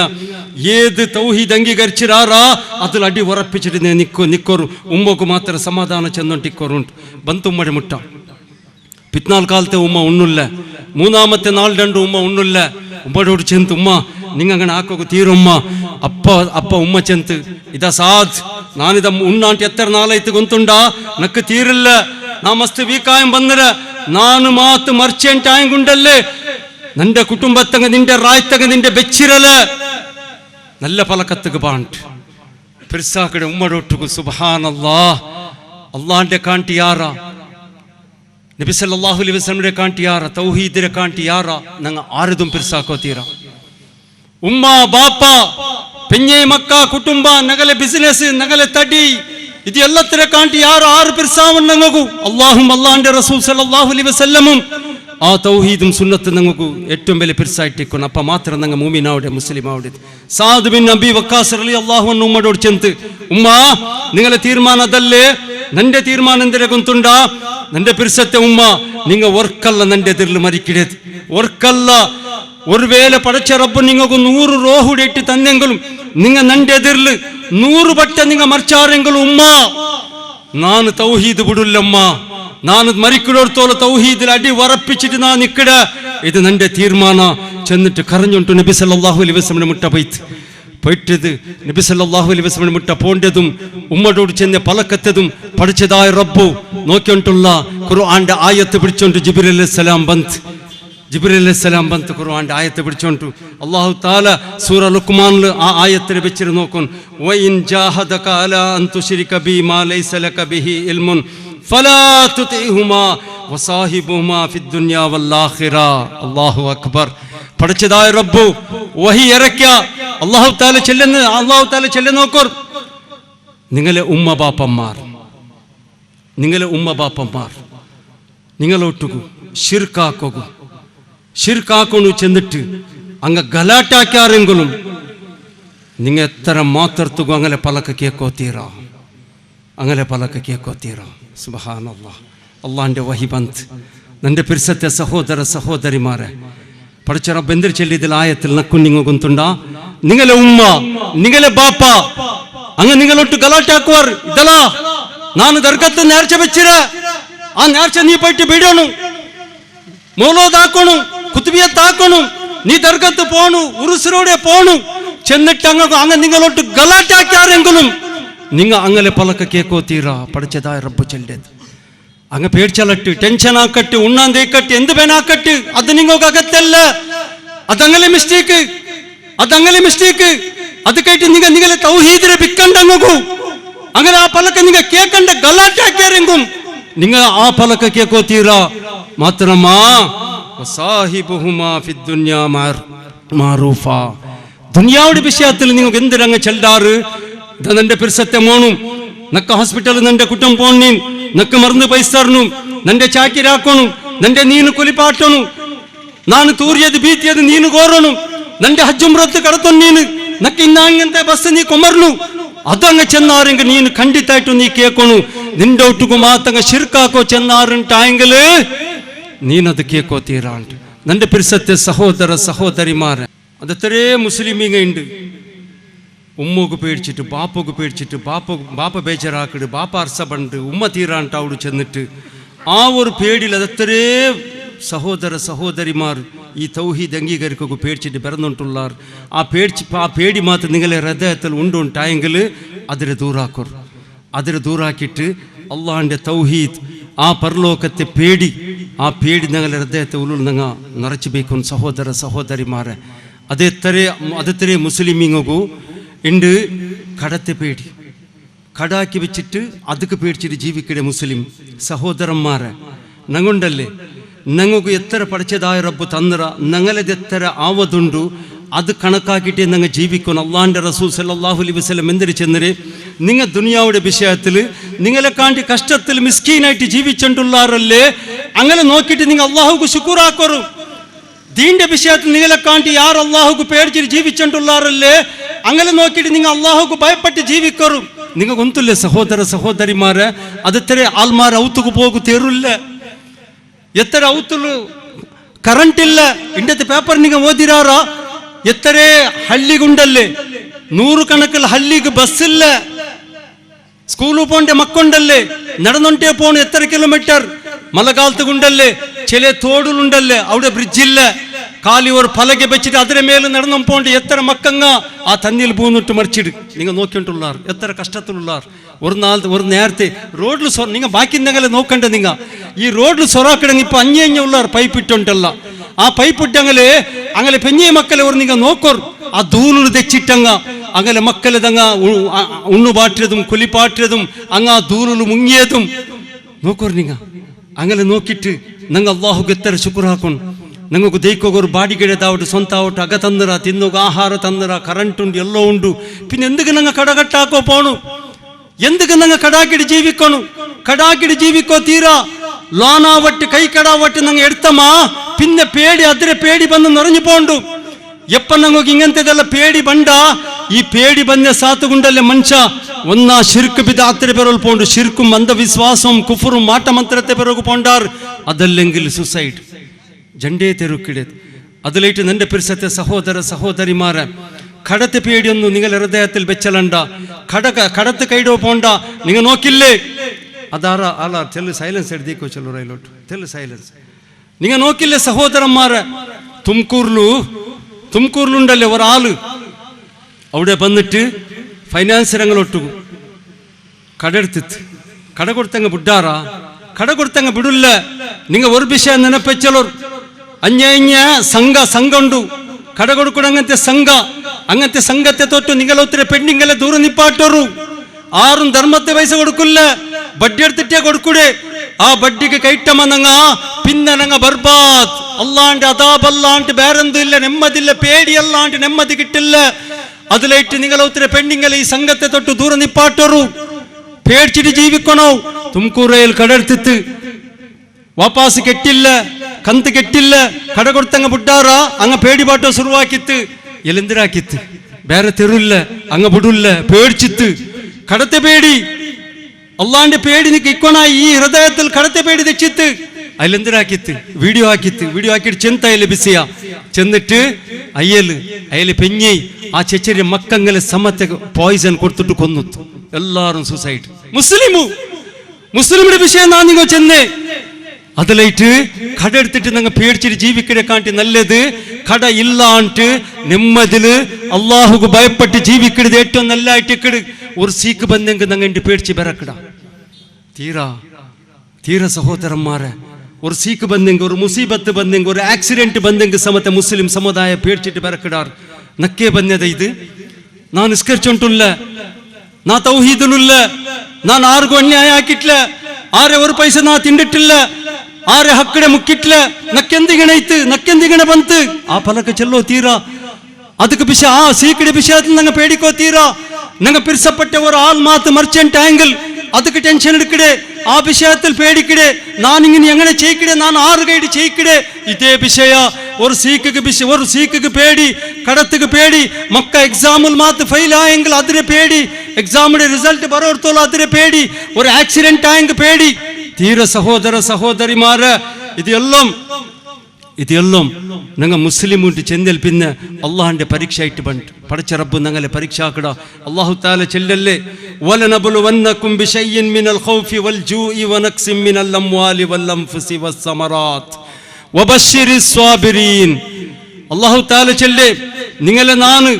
ഏത് തൗഹീദ് അംഗീകരിച്ചിരാറാ അതിൽ അടി ഉറപ്പിച്ചിട്ട് നിക്കോರು ഉമ്മക്ക് മാത്രം സമാധാനം ചെന്നോണ്ടിക്കോറുണ്ട്. ബന്തുമ്മടെ മുട്ട 14 കാലത്തെ ഉമ്മ ഉണ്ണുല്ല, 3-ാമത്തെ നാൾ 2 ഉമ്മ ഉണ്ണുല്ല. ഉമ്മയോട് ചെന്ത് ഉമ്മ നിങ്ങ അങ്ങനെ ആക്കോക്ക് തീരുമ്മ. അപ്പ ഉമ്മ ചെന്ത് ഇതാ സാദ് നാനിത ഉണ്ണാണ്ട് എത്ര നാളായിട്ട് ഗൊಂತುಂಡಾ നക്ക് തീരില്ല, നാ മസ്ത് വീക്കായം ಬಂದರ ನಾನು ಮಾತು ಮರ್ಚೆಂಟಾಯಂಗುಂಡಲ್ಲೇ, നിന്റെ കുടുംബത്തങ്ങ നിന്റെ റായത്തങ്ങ നിന്റെ ബെച്ചിരല, നല്ല പലക്കത്തുക്ക് പാണ്ട് പെരുസാക്കടെ ഉമ്മടൊട്ടുകു സുബ്ഹാനല്ലാ. അള്ളാന്റെ കാണ്ടി യാറ, നബി സല്ലല്ലാഹു അലൈഹി വസല്ലമയുടെ കാണ്ടി യാറ, തൗഹീദിനെ കാണ്ടി യാറ നങ്ങ ആരതും പെരുസാക്കോ തീര. ഉമ്മ ಬಾಪ പെഞ്ഞೆ ಮಕ್ಕ ಕುಟುಂಬ ನಗಲೆ ಬಿಸಿನೆಸ್ ನಗಲೆ ತಡಿ ಇದು ಎಲ್ಲತ್ತರ ಕಾಂಟಿ ಯಾರು ಆರು പെരുസാവൻ നങ്ങകു. അല്ലാഹും അല്ലാഹുവിന്റെ റസൂൽ സല്ലല്ലാഹു അലൈഹി വസല്ലമും ആ തൗഹീദും സുന്നത്തും നങ്ങകു ഏറ്റവും വലിയ പെരുസായിട്ടിരിക്കണം. അപ്പം മാത്രം നങ്ങ മൂമിനാവുടെ മുസ്ലിമാവുടെ. സാദ് ബിൻ നബി വക്കാസ് റളിയല്ലാഹു അൻഹു ഉമ്മയോട് ചെന്ന്, ഉമ്മ നിങ്ങളെ തീരുമാനದಲ್ಲೇ നന്റെ തീരുമാനം എന്തിനെ ಗೊತ್ತುಂಡ? നന്റെ പെരുസത്തെ ഉമ്മ നിങ്ങൾ വർക്കല്ല നന്റെ എതിരിൽ മരിക്കിടത്, വർക്കല്ല. ഒരു വേല പടച്ച റബ്ബ് നിങ്ങൾക്ക് 100 റോഹുടേറ്റ് തന്നെങ്കിലും നിങ്ങൾ നന്റെ എതിരിൽ 100 പട്ട നിങ്ങൾ മറിച്ചാരെങ്കിലും ഉമ്മ ನಾನು ತೌಹೀದ್ ಬಿಡುಲ್ಲಮ್ಮ, ನಾನು ಮರಿಕಿಡೋರ್ತೋಲ ತೌಹೀದಿൽ അടി ഉറപ്പിച്ചിട്ട് നാ നിക്കട, ഇത് നന്റെ തീരുമാന ചെന്നിട്ട് കരഞ്ഞുണ്ട് നബി സല്ലല്ലാഹു അലൈഹി വസല്ലം മുട്ട പോയിട്ടത്. നബി സല്ലല്ലാഹു അലൈഹി വസല്ലം മുട്ട പോണ്ടതും ഉമ്മയോട് ചെന്ന് പലക്കത്തതും പഠിച്ചതായ റബ്ബു നോക്കിയിട്ടുള്ള ഖുർആന്റെ ആയത്ത് പിടിച്ചോണ്ട് ജിബ്രീൽ അലൈഹിസ്സലാം ബന്ത്. ജിബ്രീൽ അലൈഹിസ്സലാം ബന്ത് ഖുർആന്റെ ആയത്ത് പിടിച്ചോണ്ട് അല്ലാഹു തആല സൂറ ലുഖ്മാനിൽ ആ ആയത്തിനെ വെച്ചിട്ട് നോക്കും. വഇൻ ജാഹദക അലാ അൻ തുശ്രിക ബി മാ ലൈസ ലക ബിഹി ഇൽമുൻ ഫലാ തുതിഹുമാ വസാഹിബുഹുമാ ഫിദ്ദുനിയ വൽ-ആഖിറ. അല്ലാഹു അക്ബർ. പഠിച്ചതായ റബ്ബു വഹി ഇറക്കിയ അല്ലാഹു തആല ചെല്ലുന്ന നോക്കൂ. നിങ്ങളെ ഉമ്മ ബാപ്പന്മാർ നിങ്ങളൊട്ടുകു ഷിർക്കാക്കൊന്നു ചെന്നിട്ട് അങ്ങ് ഗലാട്ടാക്കാരെങ്കിലും നിങ്ങ എത്ര മാത്രത്തുകു അങ്ങനെ പലക്ക കേക്കോത്തീറ. സുബ്ഹാനല്ലാഹ്. അള്ളാന്റെ വഹി ബന്ത്. നന്റെ പെരുസത്തെ സഹോദര സഹോദരിമാരെ പഠിച്ച റബ്ബ് എന്തിർ ചൊല്ലിയതിൽ ആയത്തിൽ നക്കു നിങ്ങൾ ഗൊന്തുണ്ട? നിങ്ങളെ ഉമ്മ നിങ്ങളെ ബാപ്പ അങ്ങ് നിങ്ങളൊട്ട് ഗലാട്ടാക്കുവാർ. ഇതല്ല ನಾನು ದರ್ಗത്ത് നേർച്ച വെച്ചിര, ആ നേർച്ച നീ പോയിട്ട് ಬಿಡೋನು, മൗലൂദ് ആക്കണു, കുത്തുബിയത്ത് ആക്കണു, നീ ദർഗത്ത് പോണു, ഉറുസിലൂടെ പോണു, ചെന്നിട്ട് അങ്ങ് നിങ്ങളോട്ട് ഗലാട്ടാക്കാരെങ്കിലും നിങ്ങൾ അങ്ങനെ പലക്ക കേക്കോത്തീറ. പഠിച്ചതായ റബ്ബ് ചൊല്ലിയത് അങ്ങ് പേടിച്ചലട്ട് ടെൻഷൻ ആക്കട്ട് ഉണ്ണാൻ തേക്കട്ട് എന്ത് വേണാക്കട്ട് അത് നിങ്ങൾക്ക് അകത്തല്ല. അതങ്ങനെ മിസ്റ്റേക്ക് അത് കേട്ട് നിങ്ങളെ തൗഹീദിനെ വിക്കണ്ടങ്ങു. അങ്ങനെ ആ പലക്ക നിങ്ങൾ കേക്കണ്ട ഗലാട്ടാക്കാരെങ്കും നിങ്ങൾ ആ പലക്ക കേക്കോത്തീറ. മാത്രമാ വസാഹിബുഹുമാ ഫിദ്ദുനിയ മാറൂഫ. ദുനിയാവുടെ വിഷയത്തിൽ നിങ്ങൾക്ക് എന്തിനങ്ങ് ചെല്ലാറ്? നന്റെ പെരുസത്തെ മോണും നക്ക ಹಾಸ್ಪಿಟಲ್ നന്റെ കുട്ടം പോണി നക്ക മറന്ന് പൈസർന്നു നന്റെ ചാക്കിരാക്കണു നന്റെ ನೀನು ಕೊಲಿಪಾಟನು ನಾನು ತೂರಿಯದು ಬೀತಿಯದು ನೀನು ಗೋರನು നന്റെ ഹജ്ജുംറത്ത് കടത്തൊന്നു ನೀನು നക്ക ഇന്നാങ്ങത്തെ ബസ് നീ കൊമർന്നു. അതങ്ങ് ചെന്നാരെങ്കിൽ നീನು ಖಂಡಿತಾയിട്ട് നീ കേൾക്കണു. നിന്റെ ഒട്ടുകു മാത്തങ്ങ് ഷിർക്കാക്കോ ചെന്നാറുണ്ടായെങ്കില് നീനത് കേക്കോത്തീരാണ്ട്. നന്റെ പെരുസത്തെ സഹോദര സഹോദരിമാരെ അതത്രേ മുസ്ലിമീങ്ങ ഉണ്ട്. ഉമ്മക്ക് പേടിച്ചിട്ട് ബാപ്പക്ക് പേടിച്ചിട്ട് ബാപ്പ ബേജറാക്കിട് ബാപ്പ അർസബണ്ട് ഉമ്മ തീരാണ്ട് അവിടെ ചെന്നിട്ട് ആ ഒരു പേടിയിൽ അതത്രേ സഹോദര സഹോദരിമാർ ഈ തൗഹീദ് അംഗീകരിക്കൊക്കെ പേടിച്ചിട്ട് പിറന്നിട്ടുള്ളാർ. ആ പേടി മാത്രം നിങ്ങളെ ഹൃദയത്തിൽ ഉണ്ടായെങ്കിൽ അതിനെ ദൂറാക്കിയിട്ട് അള്ളാഹിൻ്റെ തൗഹീദ് ആ പരലോകത്തെ പേടി നിങ്ങളുടെ ഹൃദയത്തെ ഉള്ളിൽ നിങ്ങൾ നിറച്ചു ബേക്കും സഹോദര സഹോദരിമാരെ. അതത്രേ മുസ്ലിമീങ്ങു ഉണ്ട് കടത്തെ പേടി കടാക്കി വെച്ചിട്ട് അതൊക്കെ പേടിച്ചിട്ട് ജീവിക്കടെ മുസ്ലിം സഹോദരന്മാരെ. ഞങ്ങുണ്ടല്ലേ ഞങ്ങൾക്ക് എത്ര പഠിച്ചതായ റബ്ബ് തന്നറ ഞങ്ങളത് എത്ര ആവതുണ്ടു അത് കണക്കാക്കിയിട്ട് ഞങ്ങൾ ജീവിക്കണം. അള്ളാഹിൻ്റെ റസൂൽ സല്ലല്ലാഹു അലൈഹി വസല്ലം എന്തിനു ചെന്നരെ നിങ്ങൾ ദുനിയാവുടെ വിഷയത്തിൽ നിങ്ങളെ കാണ്ടി കഷ്ടത്തിൽ മിസ്കീനായിട്ട് ജീവിച്ചിട്ടുള്ളാറല്ലേ അങ്ങനെ നോക്കിയിട്ട് നിങ്ങൾ അള്ളാഹുക്ക് ശുക്റാക്കറു. ദീന്റെ വിഷയത്തിൽ നിങ്ങളെ കാണ്ടി യാർ അള്ളാഹുക്ക് പേടിച്ചിട്ട് ജീവിച്ചിട്ടുള്ളാറല്ലേ അങ്ങനെ നോക്കിയിട്ട് നിങ്ങൾ അള്ളാഹുക്ക് ഭയപ്പെട്ട് ജീവിക്കറു. നിങ്ങൾ ഗൊಂತುല്ലേ സഹോദര സഹോദരിമാരെ അതെത്ര ആൾമാർ ഔത്തുക്ക് പോകു തേറില്ല എത്ര ഔത്തുള്ളു കറണ്ട് ഇല്ല. ഇന്നത്തെ പേപ്പർ നിങ്ങൾ ഓതിരാറ എത്ര ഹള്ളിಗುണ്ടല്ലേ 100 കണക്കിൽ ഹള്ളിക്ക് ബസ്സില്ല. സ്കൂളിൽ പോണ്ട മക്കുണ്ടല്ലേ നടന്നോണ്ടേ പോണു എത്ര കിലോമീറ്റർ. മലകാലത്ത് കൊണ്ടല്ലേ ചില തോടുകളുണ്ടല്ലേ അവിടെ ബ്രിഡ്ജില്ല. കാലി ഒരു പലക വെച്ചിട്ട് അതിരെ മേലെ നടന്നു പോണ്ട് എത്ര മക്കങ്ങ ആ തന്നിൽ പൂന്നിട്ട് മറിച്ചിട്. നിങ്ങൾ നോക്കിയിട്ടുള്ളാർ എത്ര കഷ്ടത്തിലുള്ളാർ. ഒരു നേരത്തെ റോഡിൽ നിങ്ങൾ ബാക്കി എന്തെങ്കിലും നോക്കണ്ട. നിങ്ങൾ ഈ റോഡിൽ സൊറാക്കിടങ്ങി ഇപ്പൊ അഞ്ഞുള്ളാർ പൈപ്പ് ഇട്ടുണ്ടല്ല. ആ പൈപ്പ് ഇട്ടങ്ങനെ പെഞ്ഞിയ മക്കളെ ഒരു നിങ്ങൾ നോക്കോർ ആ ധൂള് തെച്ചിട്ടങ്ങ അങ്ങനെ മക്കളതങ്ങ ഉണ്ണുപാറ്റിയതും കുലിപ്പാറ്റിയതും അങ്ങ് ആ ധൂളിൽ മുങ്ങിയതും നോക്കൂ നിങ്ങ അങ്ങനെ നോക്കിയിട്ട് ನಂಗೆ ಅಲ್ಲಾಹುಗೆ ಎತ್ತರ ಶುಕ್ರ ಹಾಕೊಂಡು ನಂಗೆ ದೈಕೋಗೋರು ಬಾಡಿಗೆಡೆದಾವಟ್ಟು ಸ್ವಂತ ಆವಟ್ಟು ಅಗ ತಂದರ ತಿನ್ನೋಗ ಆಹಾರ ತಂದರ ಕರೆಂಟ್ ಉಂಡು ಎಲ್ಲೋ ಉಂಡು ಪಿನ್ ಎಂದಿಗೆ ನಂಗೆ ಕಡಗಟ್ಟ ಹಾಕೋ ಪೋಣು ಎಂದಿಗೆ ನಂಗೆ ಕಡಾಕಿಡಿ ಜೀವಿಕೋನು ಕಡಾಕಿಡಿ ಜೀವಿಕೋ ತೀರಾ ലോനാവട്ട് കൈ കടാവട്ട് നങ്ങ എടുത്തമാ പിന്നെ പേടി അതിരെ പേടി ಬಂದು നൊറഞ്ഞു പോണ്ടു എപ്പ നങ്ങോക്ക് ഇങ്ങനത്തെതല്ല പേടി ಬಂಡ ഈ പേടി ಬಂದ സാത്തുകൊണ്ടല്ലേ മനുഷ്യ ഒന്നാ ശിർക്ക് ബിദഅത്തിരെ പെറൽ പോണ്ടു ശിർക്കും അന്ധവിശ്വാസവും കുഫറും മാട്ടമന്ത്രത്തെ പെറകു പോണ്ടാർ അതല്ലെങ്കിൽ സുസൈഡ് ജണ്ടേ തെരുക്കിടെ അതിലേറ്റ് നിന്റെ പിരിസത്തെ സഹോദര സഹോദരിമാരെ കടത്തെ പേടിയൊന്നും നിങ്ങളുടെ ഹൃദയത്തിൽ വെച്ചലണ്ട കടത്ത് കൈടോ പോണ്ട നിങ്ങൾ നോക്കില്ലേ അതാറ അല്ല തെല്ല് സൈലൻസ് എടുത്തേക്കോ ചെല്ലു റൈലോട്ട് തെല്ല് സൈലൻസ് നിങ്ങൾ നോക്കില്ലേ സഹോദരന്മാരെ തുംകൂറിലുണ്ടല്ലേ ഒരാള് അവിടെ വന്നിട്ട് ഫൈനാൻസ് രംഗലൊട്ടു കടെടുത്തിട്ട് കട കൊടുത്തങ്ങ് വിടാറാ കട കൊടുത്തങ്ങ് വിടില്ല നിങ്ങൾ ഒരു വിഷയം ನೆನಪೆಚ್ಚಲೋ അഞ്ഞ സംഘ ഉണ്ടു കട കൊടുക്കണം അങ്ങനത്തെ സംഘത്തെ തൊട്ട് നിങ്ങളൊത്തിരി പെണ്ണിങ്ങളെ ദൂരം നിപ്പാട്ടോറു ആരും ധർമ്മത്തെ പൈസ കൊടുക്കില്ല ബഡ്ഡി എടുത്തിട്ടേ കൊടുക്കൂടെ ആ ബഡ്ഡിക്ക് കയറ്റമന്നങ്ങ പിന്നെ നങ്ങ ബർബാദ് അല്ലാണ്ട് അതാബല്ലാണ്ട് വേറെന്തില്ല നെമ്മതില്ല പേടിയല്ലാണ്ട് നെമ്മതി കിട്ടില്ല അതിലേറ്റ് നിങ്ങളൊത്തിരി പെണ്ണിങ്ങളെ ഈ സംഘത്തെ തൊട്ട് ദൂരം നിപ്പാട്ടോറു പേടിച്ചിട്ട് ജീവിക്കണോ തുംകൂറയിൽ കടെടുത്തിട്ട് ವಾಪಸ್ ಕೆಟ್ಟಿಲ್ಲ ಕಂತು ಕೆಟ್ಟಿಲ್ಲ ಕಡೆ ಕೊಡ್ತಂಗ ಬಿಟ್ಟಾರ ಹಂಗ ಪೇಡಿ ಬಾಟೋ ಶುರುವಾಕಿತ್ತು ಎಲ್ಲಿಂದಿರಾಕಿತ್ತು ಬೇರೆ ತೆರುಲ್ಲ ಹಂಗ ಬಿಡುಲ್ಲ പേടിച്ചിತ್ತು കടത്തെ പേടി അള്ളാന്റെ പേടി നിക്ക് ഇക്കോണ ഈ ഹൃദയത്തിൽ കടത്തെ പേടി തെച്ചിತ್ತು അതിലെന്തിനാക്കിತ್ತು വീഡിയോ ആക്കിയിട്ട് ചെന്തയില് ബിസിയ ചെന്നിട്ട് അയ്യല് പെഞ്ഞി ആ ചെച്ചരി മക്കങ്ങളെ സമത്തെ പോയിസൺ കൊടുത്തിട്ട് കൊന്നുത്തു എല്ലാരും സൂസൈഡ് മുസ്ലിമിന്റെ വിഷയം നാ നിങ്ങൾ ചെന്നേ അതിലേറ്റ് കട എടുത്തിട്ട് നിങ്ങൾ പേടിച്ചിട്ട് ജീവിക്കണെ കാട്ടി നല്ലത് കട ഇല്ലാണ്ട് നെമ്മതില് അള്ളാഹുക്ക് ഭയപ്പെട്ട് ജീവിക്കരുത് ഏറ്റവും നല്ലതായിട്ട് ഒരു സീക്ക് ബന്ധെങ്കിൽ നങ്ങ പേടിച്ച് ബെറക്കിട തീരാ സഹോദരന്മാരെ ഒരു സീക്ക് ബന്ധെങ്കിൽ ഒരു മുസീബത്ത് ബന്ധെങ്കിൽ ഒരു ആക്സിഡന്റ് ബന്ധെങ്കിൽ സമത്തെ മുസ്ലിം സമുദായ പേടിച്ചിട്ട് ബെറക്കിടാർ നക്കേ ബന്ധത ഇത് നാ നിസ്കരിച്ചോണ്ടില്ല നാ തൗഹീദിലുള്ള നാൻ ആർക്കും അന്യായം ആക്കിയിട്ടില്ല ആരെ ഒരു പൈസ നാ തിണ്ടിട്ടില്ല ആരെ ഹക്കടെ മുക്കിട്ടില്ല നക്കെന്തിങ്ങനെ ಬಂತು ആ ഫലക്ക് ചെല്ലോ തീരാ ಅದಕ್ಕೆ ವಿಷಯ ಆ ಸೀಕಡೆ ವಿಷಯത്തിൽ ನಂಗೆ പേടിക്കോ തീരാ ನಂಗೆ പിരിസപ്പെട്ട ഒരു ആൾ മാത്ത് മർച്ചന്റ് ആംഗിൾ ಅದಕ್ಕೆ ടെൻഷൻ എടുക്കടെ ആ വിഷയത്തിൽ പേടിക്കടെ നാനിങ്ങനെ എങ്ങനെ ചെയ്യിക്കടെ നാൻ ആറ് കൈഡ് ചെയ്യിക്കടെ ഇതേ വിഷയ ഒരു സീക്ക് പേടി കടത്തുക്ക് പേടി മക്ക എക്സാമിൽ മാത്ത് ഫെയിൽ ആയെങ്കിൽ അതിരെ പേടി എക്സാമിന്റെ റിസൾട്ട് ബರೋರ್ತೋಲ್ಲ അതിരെ പേടി ഒരു ആക്സിഡന്റ് ആയെങ്കിൽ പേടി തീര സഹോദര സഹോദരിമാരെ ഇതെല്ലാം ഞങ്ങൾ മുസ്ലിമുണ്ട് ചെന്നൽ പിന്നെ അള്ളാഹിന്റെ പരീക്ഷ ആയിട്ട് പഠിച്ച റബ്ബ് ഞങ്ങളെ പരീക്ഷ ആക്കട അള്ളാഹു തആല ചെല്ലല്ലേ വലനബ്ലുവന്നകും ബിശൈഇൻ മിനൽ ഖൗഫി വൽ ജൂഇ വനക്സിം മിനൽ അംവാലി വൽ അൻഫുസി വസ്സമറാത്ത് വബശ്ശിരിസ് സ്വാബിരീൻ അള്ളാഹു തആല ചെല്ലേ നിങ്ങളെ നാണ്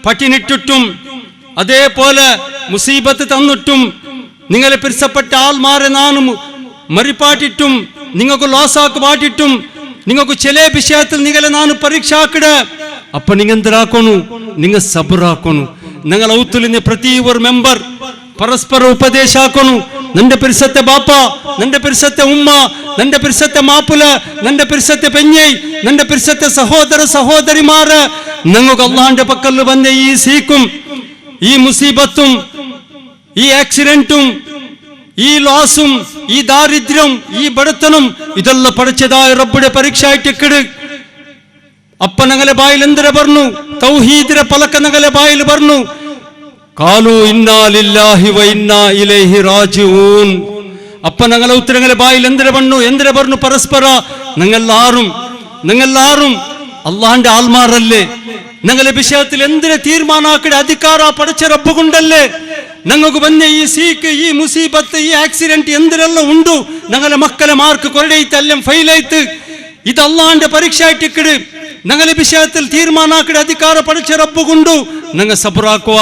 പട്ടിണിട്ടിട്ടും അതേപോലെ മുസീബത്ത് തന്നിട്ടും നിങ്ങളെ പിരിസപ്പെട്ട ആൾമാരെ നാനും മറിപ്പാട്ടിട്ടും നിങ്ങൾക്ക് ലോസാക്ക് പാട്ടിട്ടും നിങ്ങൾക്ക് ചില വിഷയത്തിൽ നിങ്ങളെ നാന് പരീക്ഷ ആക്കട അപ്പൊ നിങ്ങെന്തരാക്കണു നിങ്ങൾ സബറാക്കണു നിങ്ങൾ ഔത്തുലിന്റെ പ്രതി ഒരു മെമ്പർ പരസ്പര ഉപദേശ ആക്കണു നിന്റെ പിരിസത്തെ ബാപ്പ നിന്റെ പിരിസത്തെ ഉമ്മ നിന്റെ പിരിസത്തെ മാപ്പുല നിന്റെ പിരിസത്തെ പെഞ്ഞൈ നിന്റെ പിരിസത്തെ സഹോദര സഹോദരിമാര് നിങ്ങൾക്ക് അള്ളാന്റെ പക്കൽ വന്ന ഈ സീക്കും ഈ മുസീബത്തും ഈ ആക്സിഡന്റും ഈ ലോസും ഈ ദാരിദ്ര്യം ഈ ബടത്തനും ഇതെല്ലാം പഠിച്ചതായ റബ്ബുടെ പരീക്ഷ ആയിട്ട് അപ്പ ഞങ്ങളെ ബായിൽ എന്തിനെ പറഞ്ഞു തൗഹീദിന്റെ പലക്ക ഞങ്ങളെ ബായിൽ പറഞ്ഞു ഖാലു ഇന്നാ ലില്ലാഹി വ ഇന്നാ ഇലൈഹി റാജിഊൻ അപ്പ ഞങ്ങളെ ഉത്തരങ്ങളെ ബായിൽ എന്തിനെ പറഞ്ഞു പരസ്പര നിങ്ങളാരും അള്ളാന്റെ ആൽമാറല്ലേ ഞങ്ങളെ വിഷയത്തിൽ എന്തിനെ തീരുമാനാക്കടെ അധികാര പഠിച്ച റബ്ബ് കൊണ്ടല്ലേ ഞങ്ങൾക്ക് വന്ന ഈ സീക്ക് ഈ മുസീബത്ത് ഈ ആക്സിഡന്റ് എന്തിനെല്ലാം ഉണ്ടു ഞങ്ങളെ മക്കളെ മാർക്ക് കൊരടയിട്ടെല്ലാം ഫെയിലായിട്ട് ഇത് അള്ളാന്റെ പരീക്ഷ ആയിട്ട് ഞങ്ങളെ വിഷയത്തിൽ തീരുമാനാക്കടെ അധികാര പഠിച്ച റബ്ബ് കൊണ്ടു ഞങ്ങൾ സബറാക്കുക